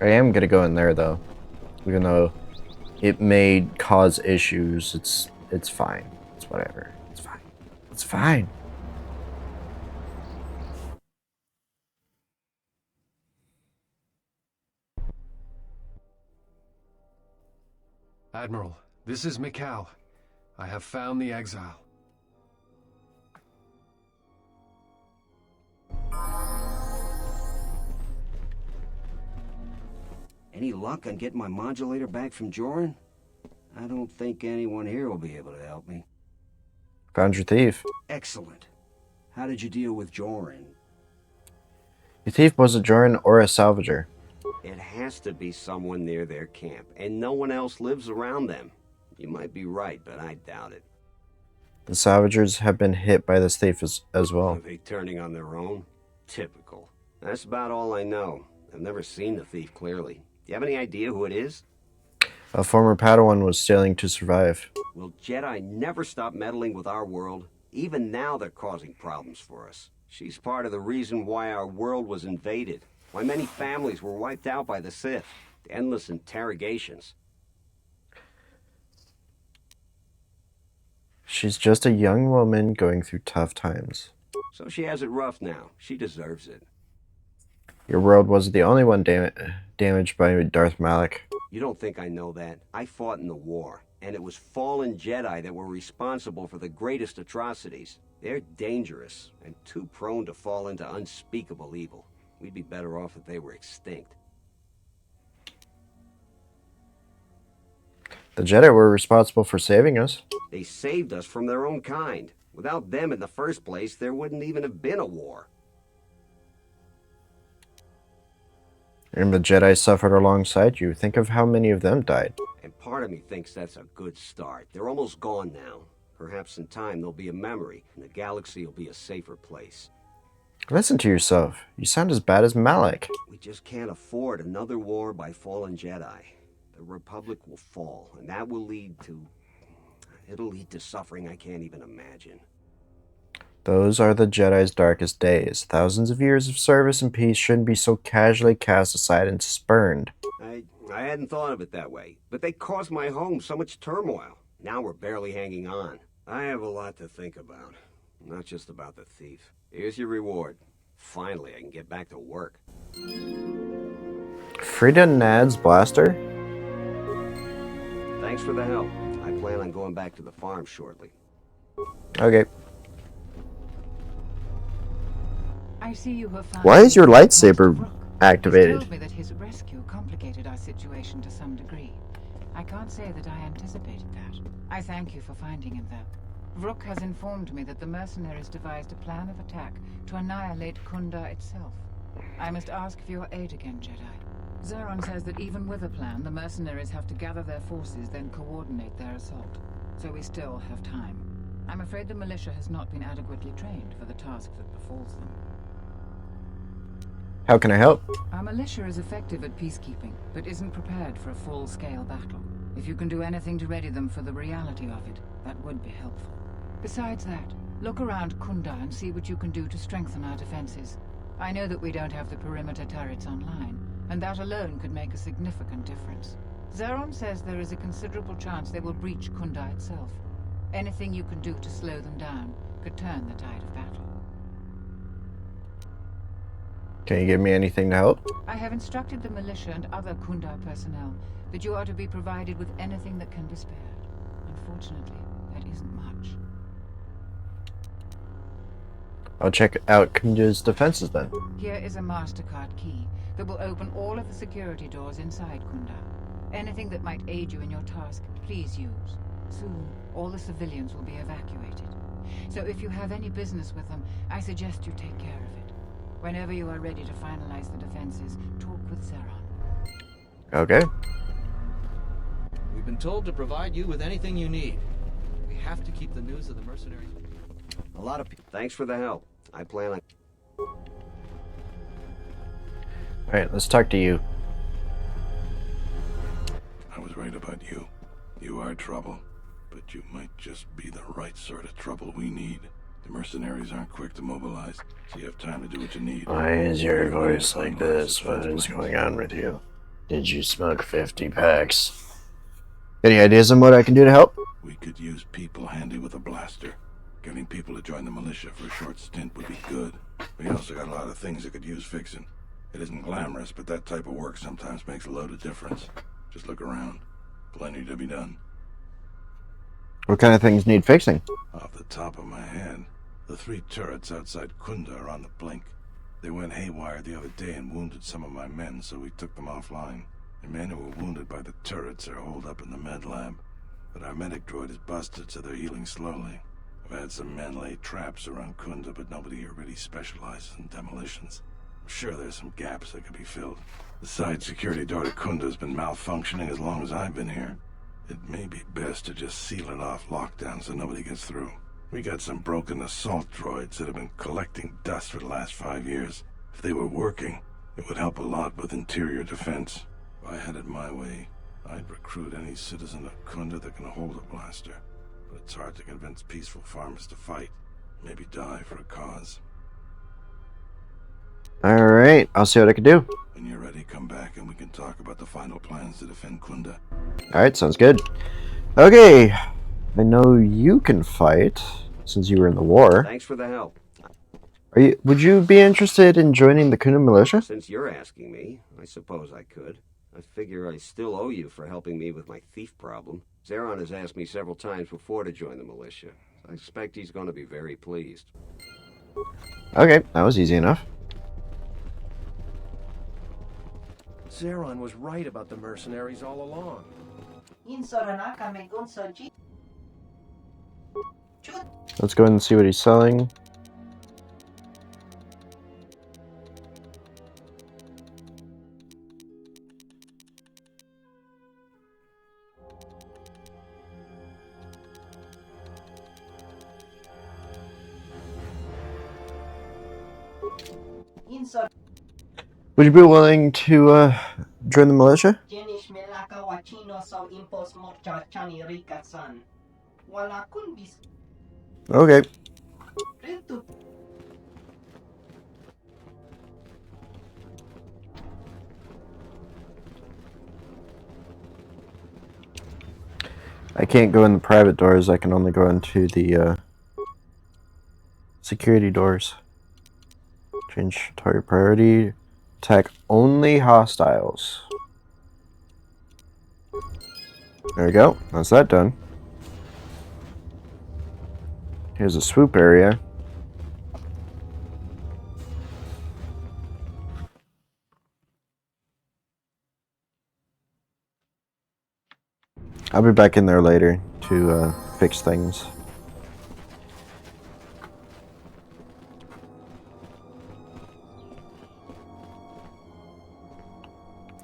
Speaker 1: I am gonna go in there though, even though it may cause issues. It's fine. It's whatever. It's fine. It's fine.
Speaker 14: Admiral, this is Mikal. I have found the exile.
Speaker 10: Any luck on getting my modulator back from Joran? I don't think anyone here will be able to help me.
Speaker 1: Found your thief.
Speaker 10: Excellent. How did you deal with Joran?
Speaker 1: The thief was a Joran or a salvager.
Speaker 10: It has to be someone near their camp, and no one else lives around them. You might be right, but I doubt it.
Speaker 1: The salvagers have been hit by this thief as well.
Speaker 10: Are they turning on their own? Typical. That's about all I know. I've never seen the thief clearly. Do you have any idea who it is?
Speaker 1: A former Padawan was stealing to survive.
Speaker 10: Will Jedi never stop meddling with our world? Even now they're causing problems for us. She's part of the reason why our world was invaded. Why many families were wiped out by the Sith. The endless interrogations.
Speaker 1: She's just a young woman going through tough times.
Speaker 10: So she has it rough now. She deserves it.
Speaker 1: Your world wasn't the only one damaged by Darth Malak.
Speaker 10: You don't think I know that? I fought in the war, and it was fallen Jedi that were responsible for the greatest atrocities. They're dangerous and too prone to fall into unspeakable evil. We'd be better off if they were extinct.
Speaker 1: The Jedi were responsible for saving us.
Speaker 10: They saved us from their own kind. Without them in the first place, there wouldn't even have been a war.
Speaker 1: And the Jedi suffered alongside you. Think of how many of them died.
Speaker 10: And part of me thinks that's a good start. They're almost gone now. Perhaps in time they'll be a memory, and the galaxy will be a safer place.
Speaker 1: Listen to yourself. You sound as bad as Malak.
Speaker 10: We just can't afford another war by fallen Jedi. The Republic will fall, and that will lead to... It'll lead to suffering I can't even imagine.
Speaker 1: Those are the Jedi's darkest days. Thousands of years of service and peace shouldn't be so casually cast aside and spurned.
Speaker 10: I hadn't thought of it that way, but they caused my home so much turmoil. Now we're barely hanging on. I have a lot to think about, not just about the thief. Here's your reward. Finally, I can get back to work.
Speaker 1: Frida Nad's blaster?
Speaker 10: Thanks for the help. I plan on going back to the farm shortly.
Speaker 1: Okay.
Speaker 15: I see you have found.
Speaker 1: Why is your lightsaber activated?
Speaker 15: He's told me that his rescue complicated our situation to some degree. I can't say that I anticipated that. I thank you for finding him, though. Vrook has informed me that the mercenaries devised a plan of attack to annihilate Kunda itself. I must ask for your aid again, Jedi. Zeron says that even with a plan, the mercenaries have to gather their forces, then coordinate their assault. So we still have time. I'm afraid the militia has not been adequately trained for the task that befalls them.
Speaker 1: How can I help?
Speaker 15: Our militia is effective at peacekeeping, but isn't prepared for a full-scale battle. If you can do anything to ready them for the reality of it, that would be helpful. Besides that, look around Kunda and see what you can do to strengthen our defenses. I know that we don't have the perimeter turrets online, and that alone could make a significant difference. Zeron says there is a considerable chance they will breach Kunda itself. Anything you can do to slow them down could turn the tide of battle.
Speaker 1: Can you give me anything to help?
Speaker 15: I have instructed the militia and other Kunda personnel that you are to be provided with anything that can be spared. Unfortunately, that isn't much.
Speaker 1: I'll check out Kunda's defenses then.
Speaker 15: Here is a MasterCard key that will open all of the security doors inside Kunda. Anything that might aid you in your task, please use. Soon, all the civilians will be evacuated. So if you have any business with them, I suggest you take care of it. Whenever you are ready to finalize the defenses, talk with Zeron.
Speaker 1: Okay.
Speaker 16: We've been told to provide you with anything you need. We have to keep the news of the mercenaries.
Speaker 10: A lot of people. Thanks for the help. I plan on...
Speaker 1: Alright, let's talk to you.
Speaker 9: I was right about you. You are trouble, but you might just be the right sort of trouble we need. The mercenaries aren't quick to mobilize, so you have time to do what you need.
Speaker 1: Why is your voice like this? What is going on with you? Did you smoke 50 packs? Any ideas on what I can do to help?
Speaker 9: We could use people handy with a blaster. Getting people to join the militia for a short stint would be good. We also got a lot of things that could use fixing. It isn't glamorous, but that type of work sometimes makes a load of difference. Just look around. Plenty to be done.
Speaker 1: What kind of things need fixing?
Speaker 9: Off the top of my head, the 3 turrets outside Kunda are on the blink. They went haywire the other day and wounded some of my men, so we took them offline. The men who were wounded by the turrets are holed up in the med lab. But our medic droid is busted, so they're healing slowly. I've had some men lay traps around Kunda, but nobody here really specializes in demolitions. I'm sure there's some gaps that could be filled. The side security door to Kunda's been malfunctioning as long as I've been here. It may be best to just seal it off lockdown so nobody gets through. We got some broken assault droids that have been collecting dust for the last 5 years. If they were working, it would help a lot with interior defense. If I had it my way, I'd recruit any citizen of Kunda that can hold a blaster. But it's hard to convince peaceful farmers to fight, maybe die for a cause.
Speaker 1: Alright, I'll see what I can do.
Speaker 9: When you're ready, come back and we can talk about the final plans to defend Kunda.
Speaker 1: Alright, sounds good. Okay, I know you can fight, since you were in the war.
Speaker 10: Thanks for the help.
Speaker 1: Would you be interested in joining the Kunda militia?
Speaker 10: Since you're asking me, I suppose I could. I figure I still owe you for helping me with my thief problem. Zeron has asked me several times before to join the militia. I expect he's going to be very pleased.
Speaker 1: Okay, that was easy enough.
Speaker 14: Zeron was right about the mercenaries all along.
Speaker 1: Let's go ahead and see what he's selling. Would you be willing to join the militia? Okay. I can't go in the private doors, I can only go into the security doors. Change target priority. Attack only hostiles. There we go. That's that done. Here's a swoop area. I'll be back in there later to fix things.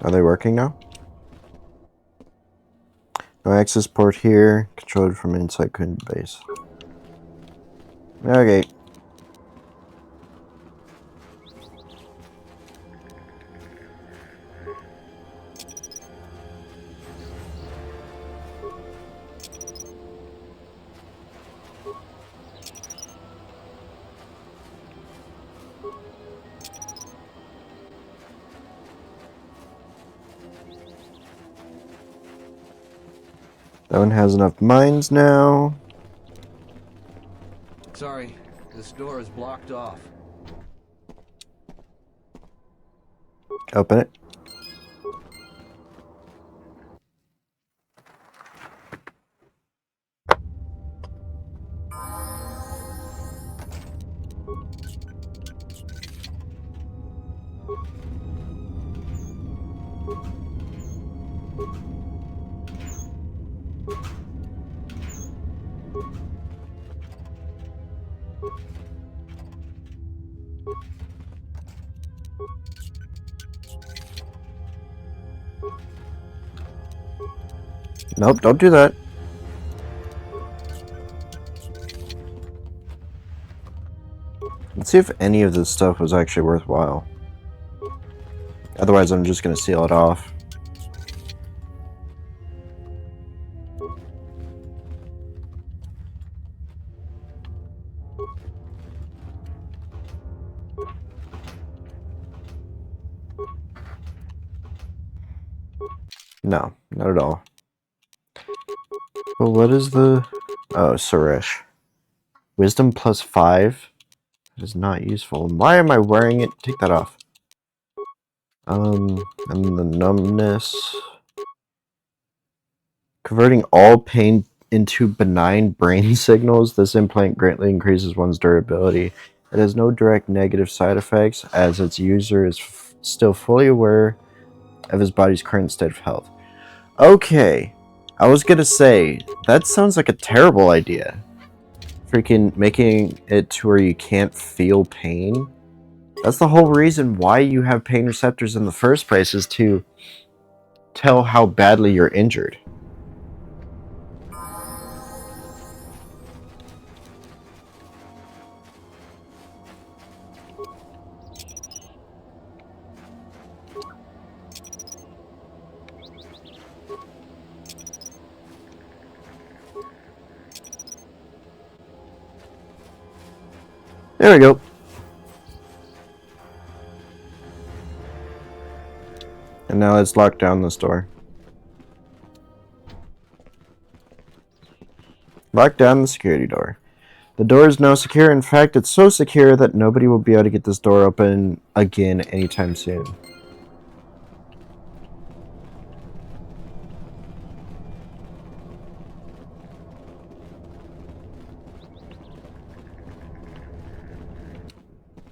Speaker 1: Are they working now? No access port here. Controlled from inside Kunda base. Okay. That one has enough mines now.
Speaker 16: Sorry, this door is blocked off.
Speaker 1: Open it. Nope, don't do that. Let's see if any of this stuff was actually worthwhile. Otherwise, I'm just going to seal it off. No, not at all. Well, what is the... Oh, Suresh. Wisdom plus 5? That is not useful. Why am I wearing it? Take that off. And the numbness. Converting all pain into benign brain signals. This implant greatly increases one's durability. It has no direct negative side effects, as its user is still fully aware of his body's current state of health. Okay. I was gonna say, that sounds like a terrible idea. Freaking making it to where you can't feel pain. That's the whole reason why you have pain receptors in the first place, is to tell how badly you're injured. There we go. And now let's lock down this door. Lock down the security door. The door is now secure. In fact, it's so secure that nobody will be able to get this door open again anytime soon.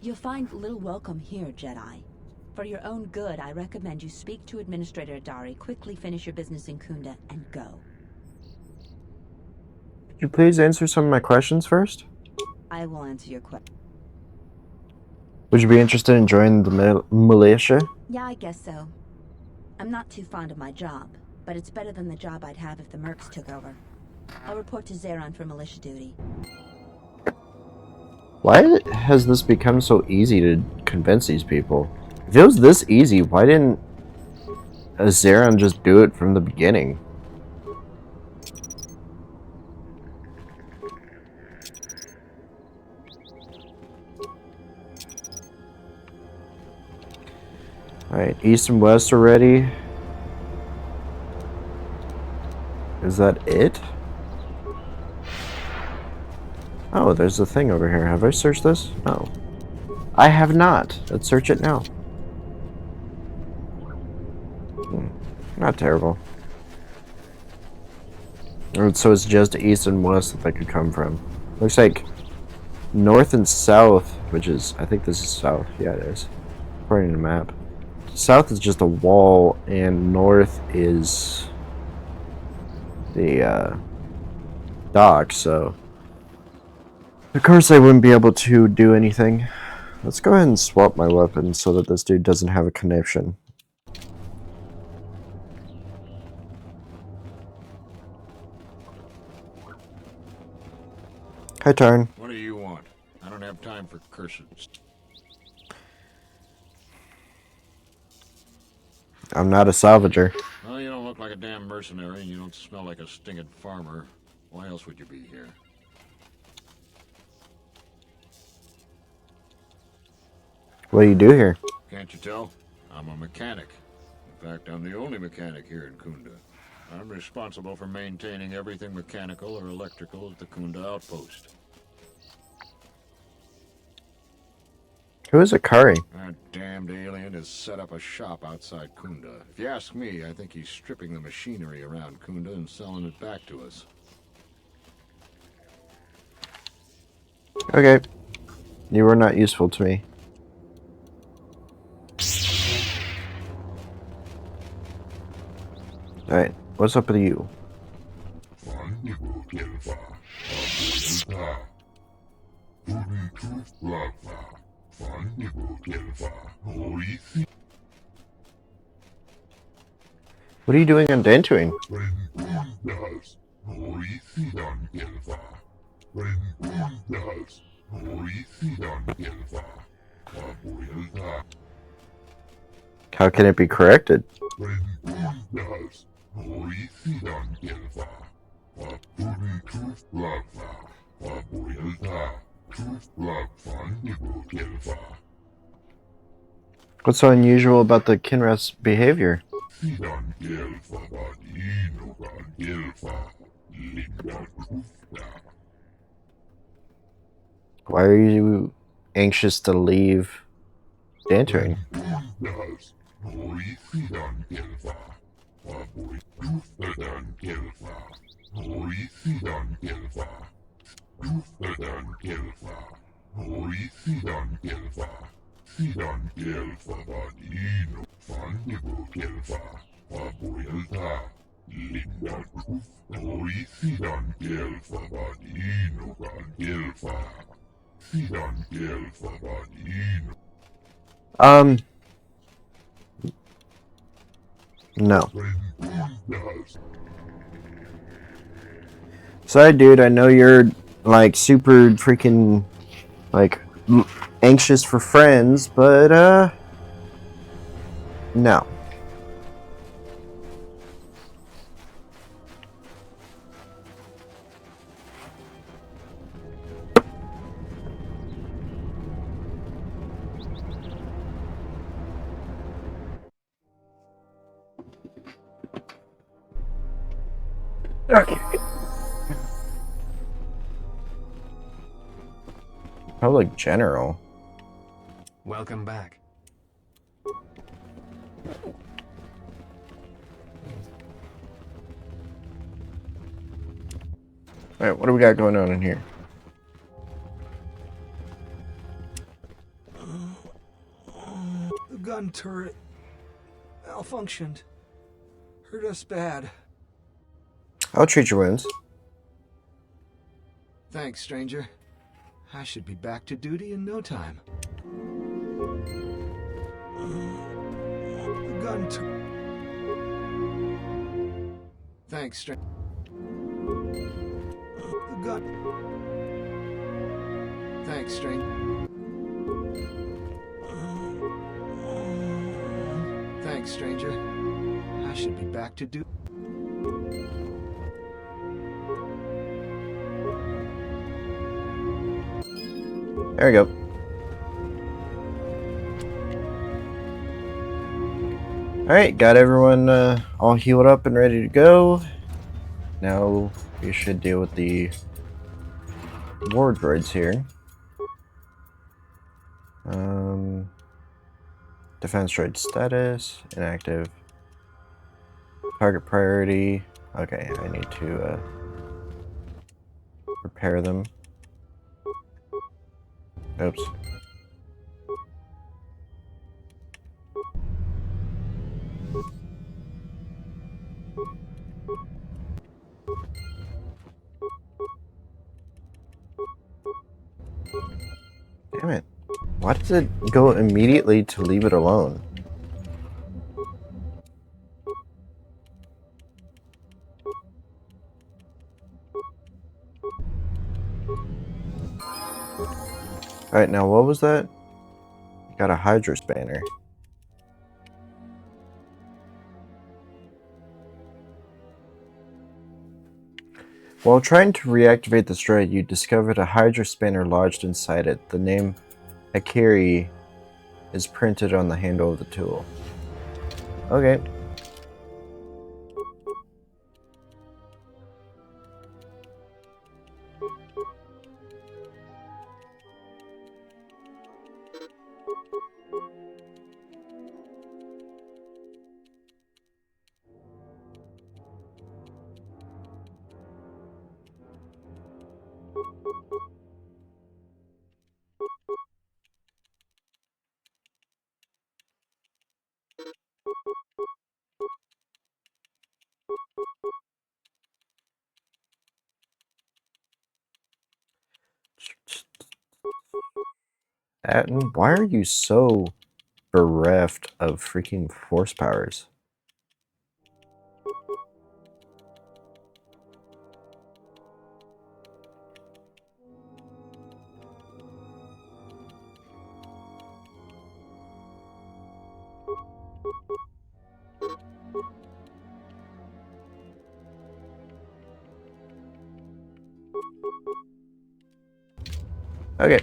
Speaker 17: You'll find little welcome here, Jedi. For your own good, I recommend you speak to Administrator Adari, quickly finish your business in Kunda, and go.
Speaker 1: Could you please answer some of my questions first?
Speaker 17: I will answer your question.
Speaker 1: Would you be interested in joining the militia?
Speaker 17: Yeah, I guess so. I'm not too fond of my job, but it's better than the job I'd have if the Mercs took over. I'll report to Zeron for militia duty.
Speaker 1: Why has this become so easy to convince these people? If it was this easy, why didn't Zeron just do it from the beginning? Alright, east and west are ready. Is that it? Oh, there's a thing over here. Have I searched this? No. I have not. Let's search it now. Not terrible. So it's just east and west that they could come from. Looks like north and south, which is, I think this is south. Yeah, it is. According to the map. South is just a wall, and north is the dock, so of course I wouldn't be able to do anything. Let's go ahead and swap my weapon so that this dude doesn't have a conniption. Hi, Tarn.
Speaker 12: What do you want? I don't have time for curses.
Speaker 1: I'm not a salvager.
Speaker 12: Well, you don't look like a damn mercenary, and you don't smell like a stinging farmer. Why else would you be here?
Speaker 1: What do you do here?
Speaker 12: Can't you tell? I'm a mechanic. In fact, I'm the only mechanic here in Kunda. I'm responsible for maintaining everything mechanical or electrical at the Kunda outpost.
Speaker 1: Who is Akari?
Speaker 12: That damned alien has set up a shop outside Kunda. If you ask me, I think he's stripping the machinery around Kunda and selling it back to us.
Speaker 1: Okay. You were not useful to me. Alright, what's up with you? What are you doing on Dantooine? How can it be corrected? What's so unusual about the Kinrath's behavior? Why are you anxious to leave Dantooine? No. Sorry, dude. I know you're like super freaking like anxious for friends, but no. Okay. Public General.
Speaker 6: Welcome back.
Speaker 1: Alright, what do we got going on in here?
Speaker 7: The gun turret malfunctioned. Hurt us bad.
Speaker 1: I'll treat your wounds.
Speaker 7: Thanks, stranger. I should be back to duty in no time. The gun turret. Thanks, stranger. The gun. Thanks, stranger. Thanks, stranger. I should be back to duty.
Speaker 1: There we go. Alright, got everyone all healed up and ready to go. Now we should deal with the war droids here. Defense droid status, inactive. Target priority. Okay, I need to repair them. Oops. Damn it. Why does it go immediately to leave it alone? Alright, now what was that? Got a Hydra spanner. While trying to reactivate the droid, you discovered a Hydra spanner lodged inside it. The name Akiri is printed on the handle of the tool. Okay. Atten, why are you so bereft of freaking force powers? Okay.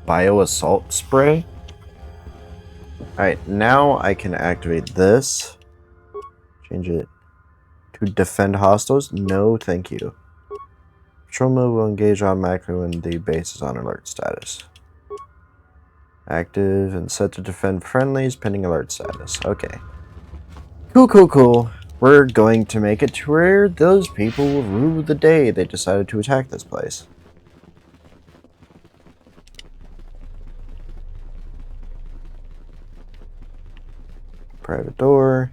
Speaker 1: Bio assault spray. Alright, now I can activate this. Change it to defend hostiles. No, thank you. Patrol mode will engage automatically when the base is on alert status. Active and set to defend friendlies pending alert status. Okay. Cool, cool, cool. We're going to make it to where those people will rue the day they decided to attack this place. Private door.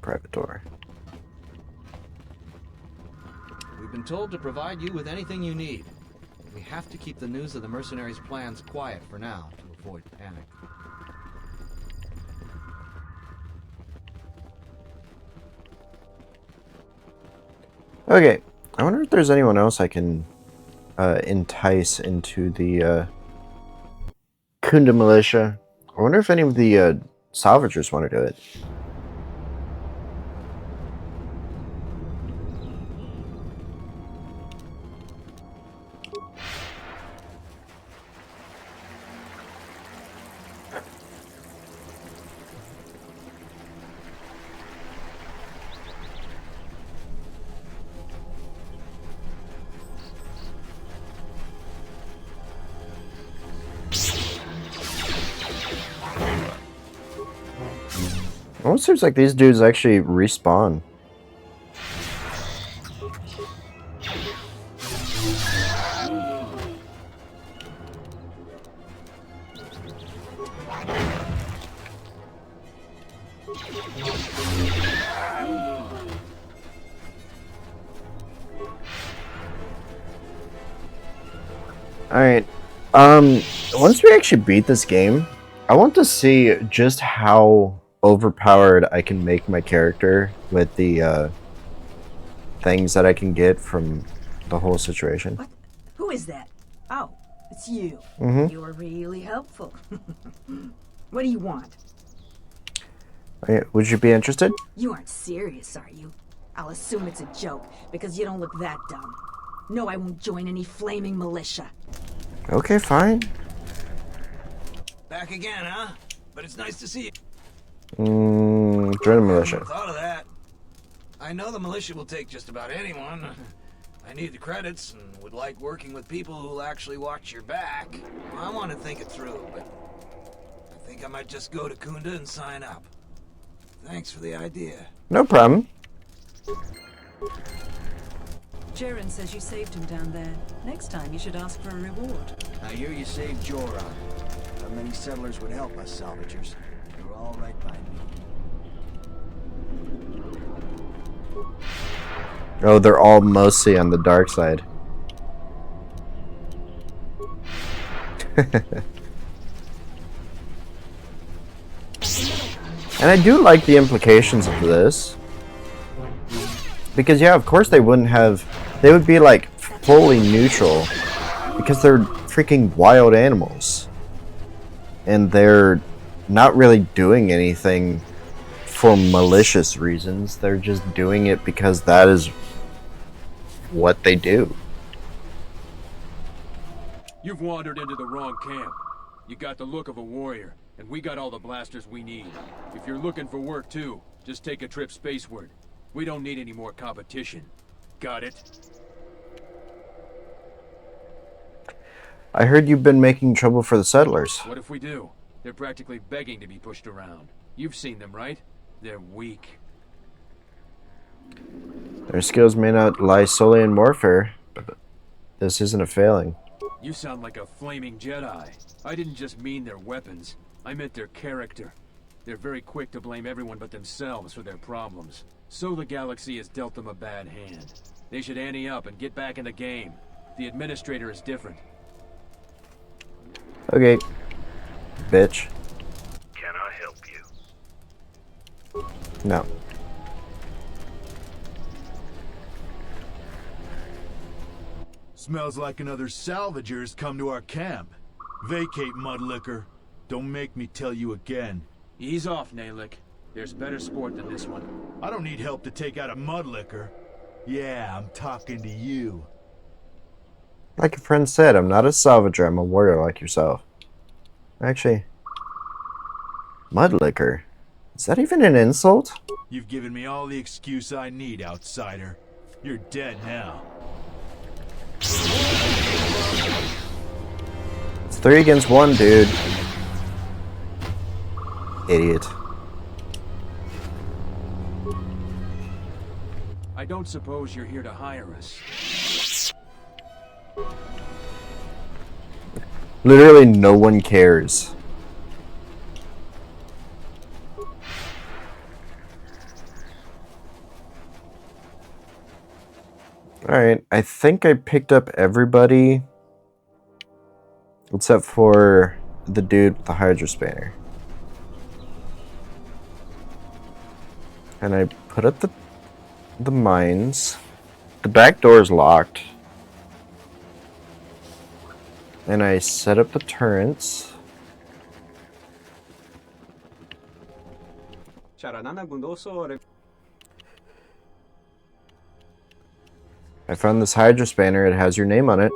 Speaker 1: Private door.
Speaker 16: We've been told to provide you with anything you need. We have to keep the news of the mercenaries' plans quiet for now to avoid panic.
Speaker 1: Okay, I wonder if there's anyone else I can entice into the Kunda militia. I wonder if any of the salvagers want to do it. It almost seems like these dudes actually respawn. Alright, once we actually beat this game, I want to see just how overpowered I can make my character with the things that I can get from the whole situation.
Speaker 18: What? Who is that? Oh, it's you.
Speaker 1: Mhm.
Speaker 18: You were really helpful. What do you want?
Speaker 1: Alright, would you be interested?
Speaker 18: You aren't serious, are you? I'll assume it's a joke, because you don't look that dumb. No, I won't join any flaming militia.
Speaker 1: Okay, fine.
Speaker 19: Back again, huh? But it's nice to see you.
Speaker 1: Join the militia.
Speaker 19: Thought of that. I know the militia will take just about anyone. I need the credits and would like working with people who'll actually watch your back. I want to think it through, but I think I might just go to Kunda and sign up. Thanks for the idea.
Speaker 1: No problem.
Speaker 20: Jaren says you saved him down there. Next time you should ask for a reward.
Speaker 14: I hear you saved Joran. Not many settlers would help us salvagers. You're all right by me.
Speaker 1: Oh, they're all mostly on the dark side. And I do like the implications of this. Because, yeah, of course they wouldn't have... They would be, like, fully neutral. Because they're freaking wild animals. And they're not really doing anything for malicious reasons. They're just doing it because that is what they do.
Speaker 21: You've wandered into the wrong camp. You got the look of a warrior, and we got all the blasters we need. If you're looking for work too, just take a trip spaceward. We don't need any more competition. Got it?
Speaker 1: I heard you've been making trouble for the settlers.
Speaker 21: What if we do? They're practically begging to be pushed around. You've seen them, right? They're weak.
Speaker 1: Their skills may not lie solely in warfare, but this isn't a failing.
Speaker 21: You sound like a flaming Jedi. I didn't just mean their weapons. I meant their character. They're very quick to blame everyone but themselves for their problems. So the galaxy has dealt them a bad hand. They should ante up and get back in the game. The administrator is different.
Speaker 1: Okay. Bitch.
Speaker 19: Can I help you?
Speaker 1: No.
Speaker 22: Smells like another salvager's come to our camp. Vacate, Mudlicker. Don't make me tell you again.
Speaker 21: Ease off, Nalick. There's better sport than this one.
Speaker 22: I don't need help to take out a Mudlicker. Yeah, I'm talking to you.
Speaker 1: Like your friend said, I'm not a salvager, I'm a warrior like yourself. Actually, Mudlicker. Is that even an insult?
Speaker 22: You've given me all the excuse I need, outsider. You're dead now.
Speaker 1: It's 3 against 1, dude. Idiot.
Speaker 21: I don't suppose you're here to hire us.
Speaker 1: Literally no one cares. Alright, I think I picked up everybody Except for the dude with the Hydra Spanner. And I put up the mines. The back door is locked. And I set up the turrets. I found this Hydra Spanner. It has your name on it.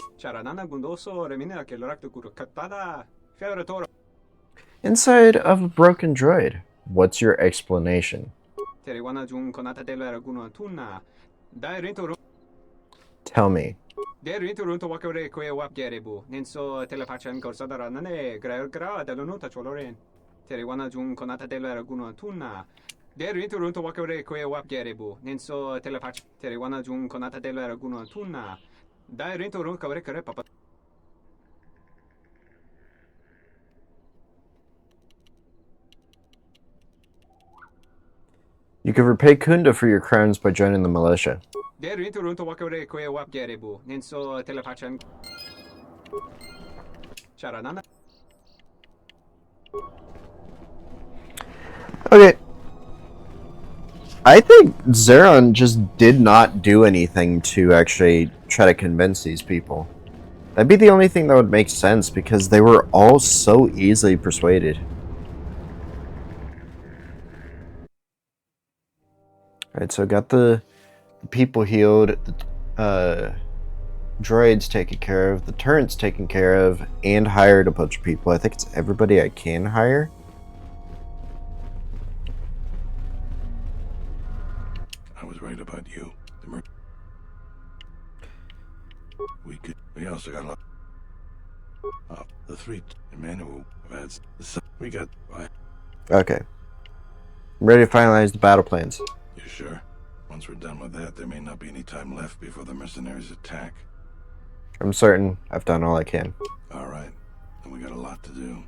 Speaker 1: Inside of a broken droid. What's your explanation? Tell me. You can repay Kunda for your crimes by joining the militia. Okay. I think Zeron just did not do anything to actually try to convince these people. That'd be the only thing that would make sense because they were all so easily persuaded. Alright, so got the people healed, the droids taken care of, the turrets taken care of, and hired a bunch of people. I think it's everybody I can hire.
Speaker 9: I was right about you. We also got a lot. The three men who have had. We got.
Speaker 1: Okay. I'm ready to finalize the battle plans.
Speaker 9: You sure? Once we're done with that, there may not be any time left before the mercenaries attack.
Speaker 1: I'm certain I've done all I can.
Speaker 9: Alright. Then we got a lot to do.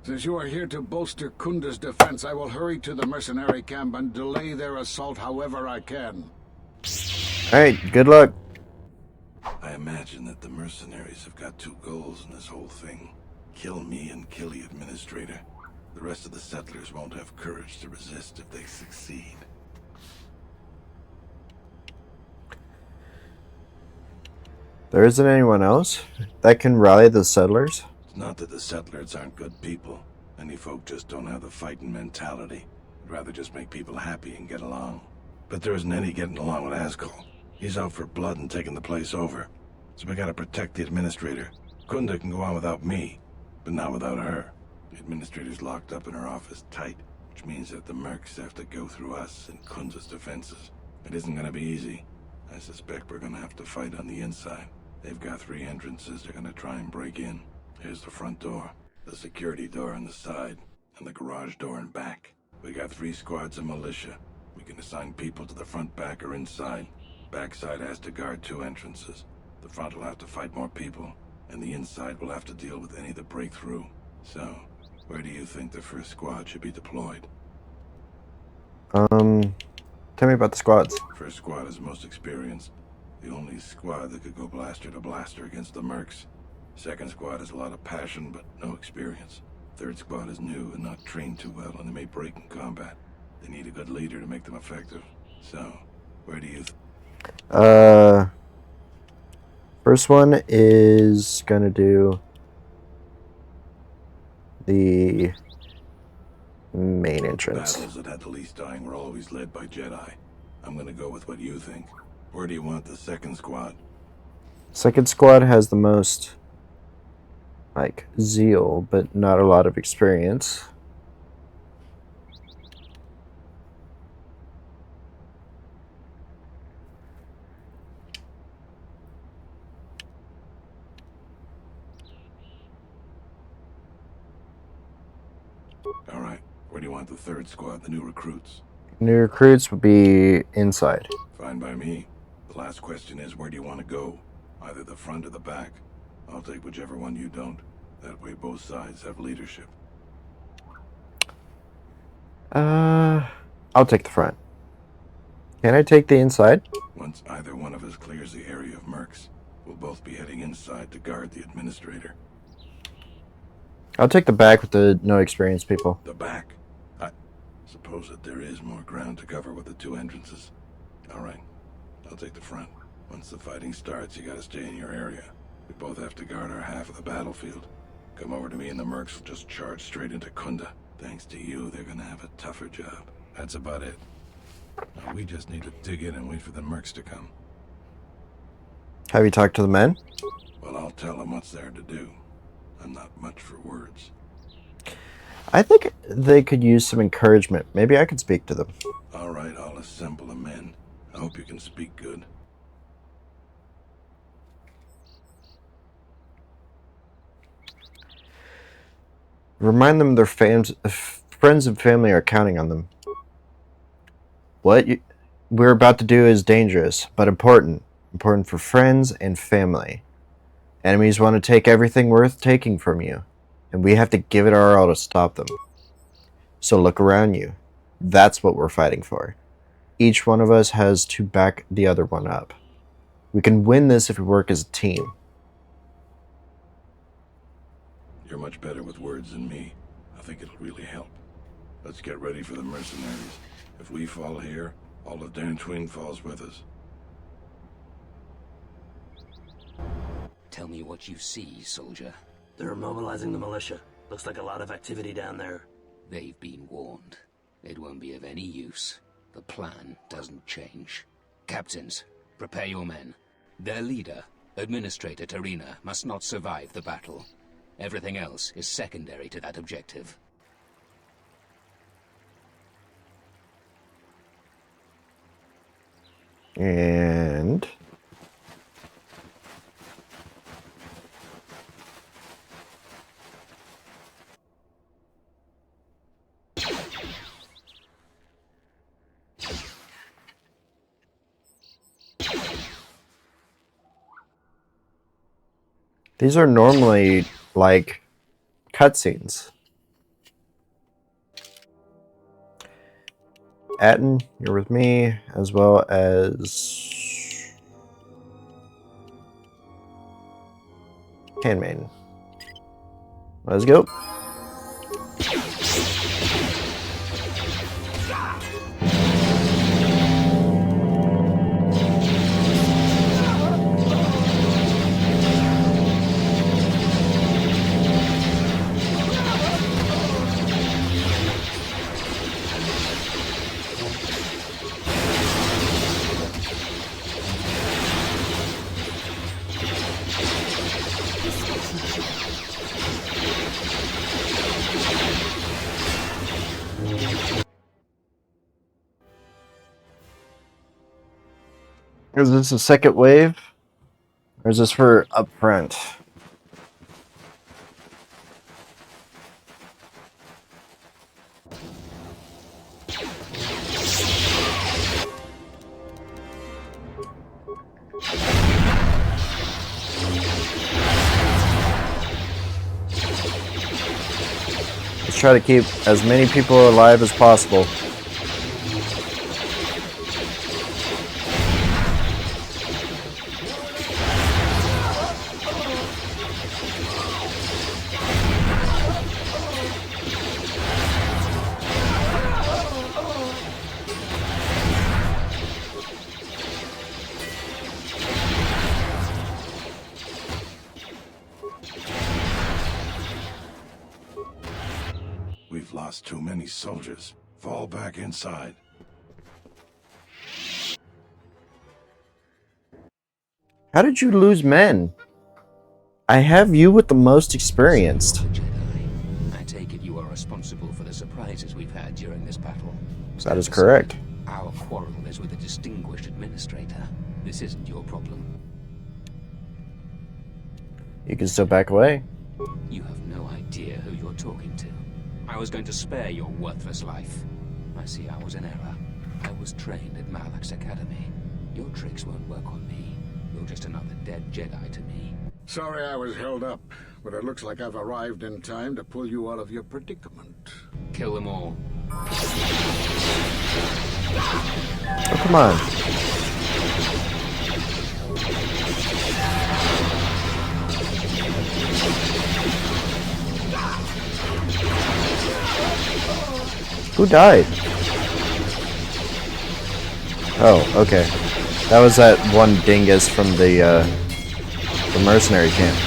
Speaker 12: Since you are here to bolster Kunda's defense, I will hurry to the mercenary camp and delay their assault however I can.
Speaker 1: Alright, good luck.
Speaker 9: I imagine that the mercenaries have got two goals in this whole thing. Kill me and kill the administrator. The rest of the settlers won't have courage to resist if they succeed.
Speaker 1: There isn't anyone else that can rally the settlers?
Speaker 9: It's not that the settlers aren't good people. Many folk just don't have the fighting mentality. They'd rather just make people happy and get along. But there isn't any getting along with Ascol. He's out for blood and taking the place over. So we gotta protect the administrator. Kunda can go on without me, but not without her. The administrator's locked up in her office tight, which means that the mercs have to go through us and Kunda's defenses. It isn't gonna be easy. I suspect we're gonna have to fight on the inside. They've got 3 entrances they're gonna try and break in. Here's the front door, the security door on the side, and the garage door in back. We got 3 squads of militia. We can assign people to the front, back, or inside. Backside has to guard 2 entrances. The front will have to fight more people, and the inside will have to deal with any that break through. So, where do you think the first squad should be deployed?
Speaker 1: Tell me about the squads.
Speaker 9: First squad is most experienced. The only squad that could go blaster to blaster against the mercs. Second squad has a lot of passion, but no experience. Third squad is new and not trained too well, and they may break in combat. They need a good leader to make them effective. So, where do you
Speaker 1: first one is gonna do the main entrance.
Speaker 9: Battles that had the least dying were always led by Jedi. I'm gonna go with what you think. Where do you want the second squad?
Speaker 1: Second squad has the most, like, zeal, but not a lot of experience.
Speaker 9: Alright, where do you want the third squad, the new recruits?
Speaker 1: New recruits would be inside.
Speaker 9: Fine by me. The last question is, where do you want to go? Either the front or the back. I'll take whichever one you don't. That way both sides have leadership.
Speaker 1: I'll take the front. Can I take the inside?
Speaker 9: Once either one of us clears the area of mercs, we'll both be heading inside to guard the administrator.
Speaker 1: I'll take the back with the no experience people.
Speaker 9: The back? I suppose that there is more ground to cover with the two entrances. Alright, I'll take the front. Once the fighting starts, you gotta stay in your area. We both have to guard our half of the battlefield. Come over to me and the mercs will just charge straight into Kunda. Thanks to you, they're gonna have a tougher job. That's about it. Now, we just need to dig in and wait for the mercs to come.
Speaker 1: Have you talked to the men?
Speaker 9: Well, I'll tell them what's there to do. I'm not much for words.
Speaker 1: I think they could use some encouragement. Maybe I could speak to them.
Speaker 9: Alright, I'll assemble the men. I hope you can speak good.
Speaker 1: Remind them their friends and family are counting on them. What we're about to do is dangerous, but important. Important for friends and family. Enemies want to take everything worth taking from you, and we have to give it our all to stop them. So look around you. That's what we're fighting for. Each one of us has to back the other one up. We can win this if we work as a team.
Speaker 9: You're much better with words than me. I think it'll really help. Let's get ready for the mercenaries. If we fall here, all of Dantween falls with us.
Speaker 3: Tell me what you see, soldier.
Speaker 8: They're mobilizing the militia. Looks like a lot of activity down there.
Speaker 3: They've been warned. It won't be of any use. The plan doesn't change. Captains, prepare your men. Their leader, Administrator Tarina, must not survive the battle. Everything else is secondary to that objective.
Speaker 1: And these are normally like cutscenes. Atten, you're with me, as well as Handmaiden. Let's go. Is this a second wave? Or is this for up front? Let's try to keep as many people alive as possible.
Speaker 9: We've lost too many soldiers. Fall back inside.
Speaker 1: How did you lose men? I have you with the most experienced.
Speaker 3: I take it you are responsible for the surprises we've had during this battle.
Speaker 1: That is correct.
Speaker 3: Our quarrel is with a distinguished administrator. This isn't your problem.
Speaker 1: You can still back away.
Speaker 3: You have no idea who you're talking to. I was going to spare your worthless life. I see I was in error. I was trained at Malak's academy. Your tricks won't work on me. You're just another dead Jedi to me.
Speaker 12: Sorry I was held up, but it looks like I've arrived in time to pull you out of your predicament.
Speaker 3: Kill them all.
Speaker 1: Oh, come on. Who died? Oh, okay. That was that one dingus from the mercenary camp.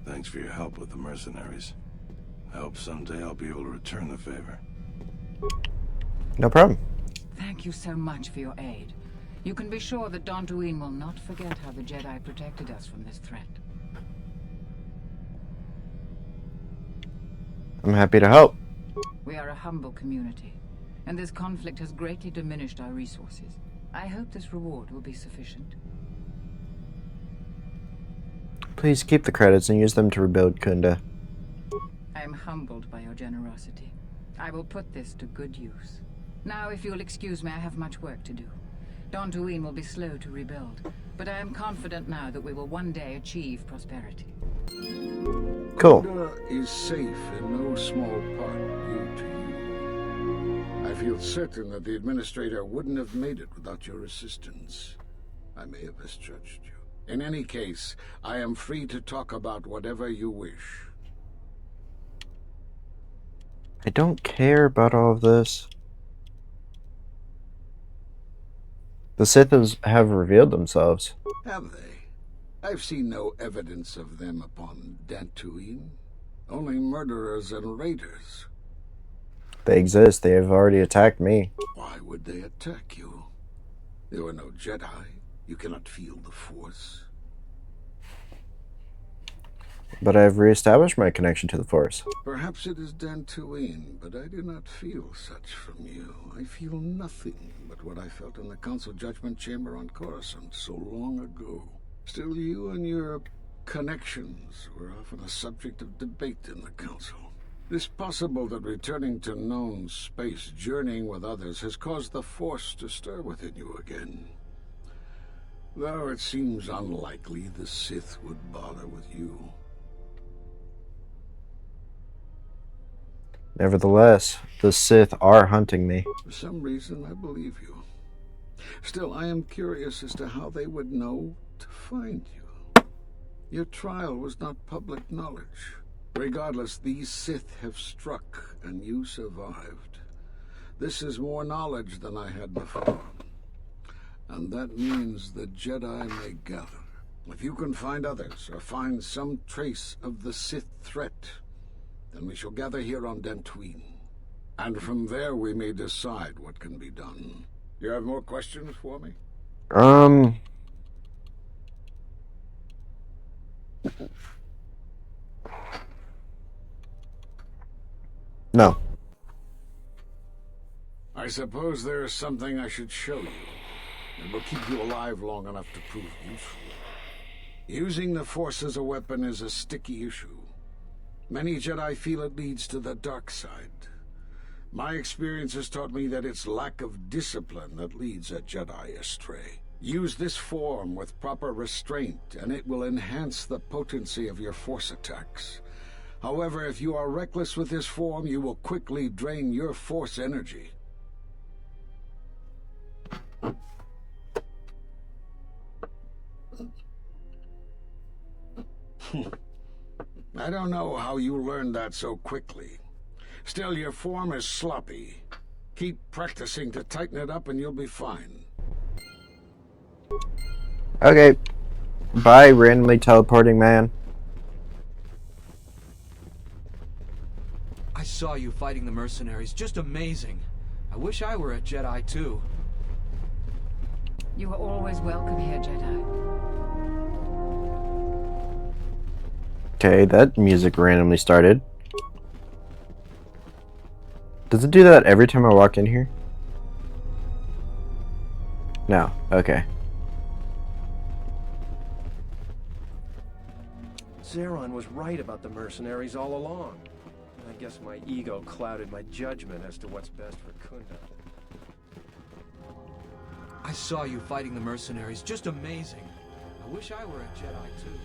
Speaker 9: Thanks for your help with the mercenaries. I hope someday I'll be able to return the favor.
Speaker 1: No problem.
Speaker 15: Thank you so much for your aid. You can be sure that Dantooine will not forget how the Jedi protected us from this threat.
Speaker 1: I'm happy to help.
Speaker 15: We are a humble community, and this conflict has greatly diminished our resources. I hope this reward will be sufficient.
Speaker 1: Please keep the credits and use them to rebuild Kunda.
Speaker 15: I am humbled by your generosity. I will put this to good use. Now, if you'll excuse me, I have much work to do. Dantooine will be slow to rebuild, but I am confident now that we will one day achieve prosperity.
Speaker 1: Cool.
Speaker 12: Kunda is safe in no small part due to you. I feel certain that the Administrator wouldn't have made it without your assistance. I may have misjudged you. In any case, I am free to talk about whatever you wish.
Speaker 1: I don't care about all of this. The Sith have revealed themselves.
Speaker 12: Have they? I've seen no evidence of them upon Dantooine. Only murderers and raiders.
Speaker 1: They exist. They have already attacked me.
Speaker 12: Why would they attack you? There were no Jedi. You cannot feel the Force.
Speaker 1: But I've reestablished my connection to the Force.
Speaker 12: Perhaps it is Dantooine, but I do not feel such from you. I feel nothing but what I felt in the Council Judgment Chamber on Coruscant so long ago. Still, you and your connections were often a subject of debate in the Council. It is possible that returning to known space, journeying with others, has caused the Force to stir within you again. Though it seems unlikely the Sith would bother with you.
Speaker 1: Nevertheless, the Sith are hunting me.
Speaker 12: For some reason, I believe you. Still, I am curious as to how they would know to find you. Your trial was not public knowledge. Regardless, these Sith have struck, and you survived. This is more knowledge than I had before. And that means the Jedi may gather. If you can find others, or find some trace of the Sith threat, then we shall gather here on Dantooine. And from there we may decide what can be done. You have more questions for me?
Speaker 1: No.
Speaker 12: I suppose there is something I should show you. It will keep you alive long enough to prove useful. Using the Force as a weapon is a sticky issue. Many Jedi feel it leads to the dark side. My experience has taught me that it's lack of discipline that leads a Jedi astray. Use this form with proper restraint, and it will enhance the potency of your Force attacks. However, if you are reckless with this form, you will quickly drain your Force energy. I don't know how you learned that so quickly. Still, your form is sloppy. Keep practicing to tighten it up and you'll be fine.
Speaker 1: Okay. Bye, randomly teleporting man.
Speaker 16: I saw you fighting the mercenaries. Just amazing. I wish I were a Jedi too.
Speaker 15: You are always welcome here, Jedi.
Speaker 1: Okay, that music randomly started. Does it do that every time I walk in here? No. Okay.
Speaker 4: Zeron was right about the mercenaries all along. I guess my ego clouded my judgment as to what's best for Kunda.
Speaker 16: I saw you fighting the mercenaries. Just amazing. I wish I were a Jedi too.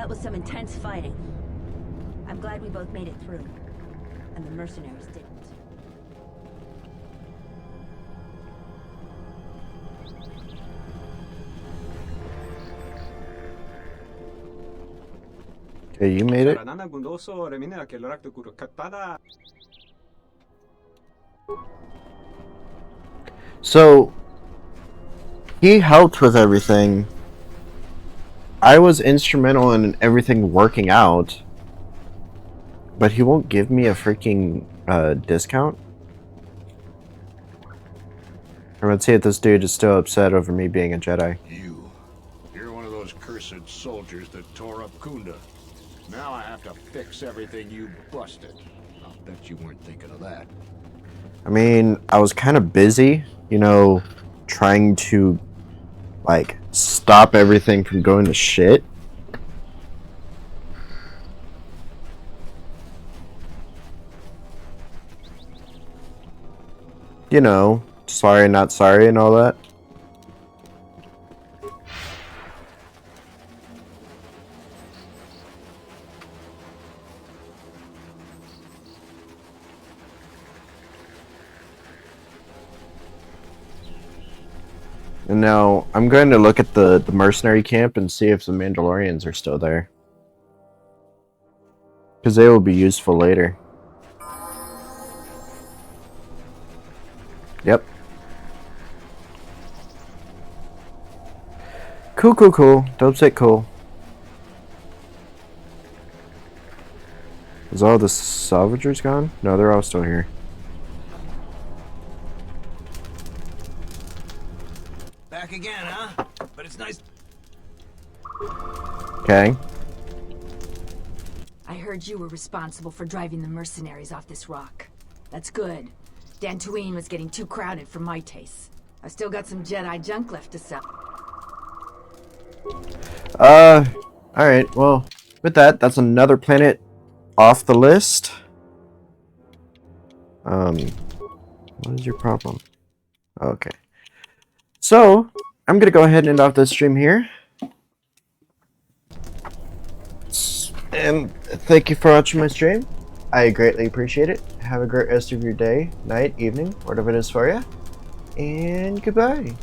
Speaker 17: That was some intense fighting. I'm glad we both made it through. And the mercenaries didn't.
Speaker 1: Okay, you made it. So, he helped with everything. I was instrumental in everything working out. But he won't give me a freaking discount? I'm gonna see if this dude is still upset over me being a Jedi.
Speaker 2: You're one of those cursed soldiers that tore up Kunda. Now I have to fix everything you busted. I'll bet you weren't thinking of that.
Speaker 1: I mean, I was kind of busy, you know, trying to, like, stop everything from going to shit. You know, sorry, not sorry, and all that. And now I'm going to look at the mercenary camp and see if the Mandalorians are still there. Because they will be useful later. Yep. Cool, cool, cool. Dope set cool. Is all the salvagers gone? No, they're all still here.
Speaker 19: Back again, huh? But it's nice.
Speaker 1: Okay.
Speaker 18: I heard you were responsible for driving the mercenaries off this rock. That's good. Dantooine was getting too crowded for my taste. I still got some Jedi junk left to sell.
Speaker 1: Alright, well, with that, that's another planet off the list. What is your problem? Okay. So, I'm gonna go ahead and end off this stream here. And thank you for watching my stream. I greatly appreciate it. Have a great rest of your day, night, evening, whatever it is for you. And goodbye.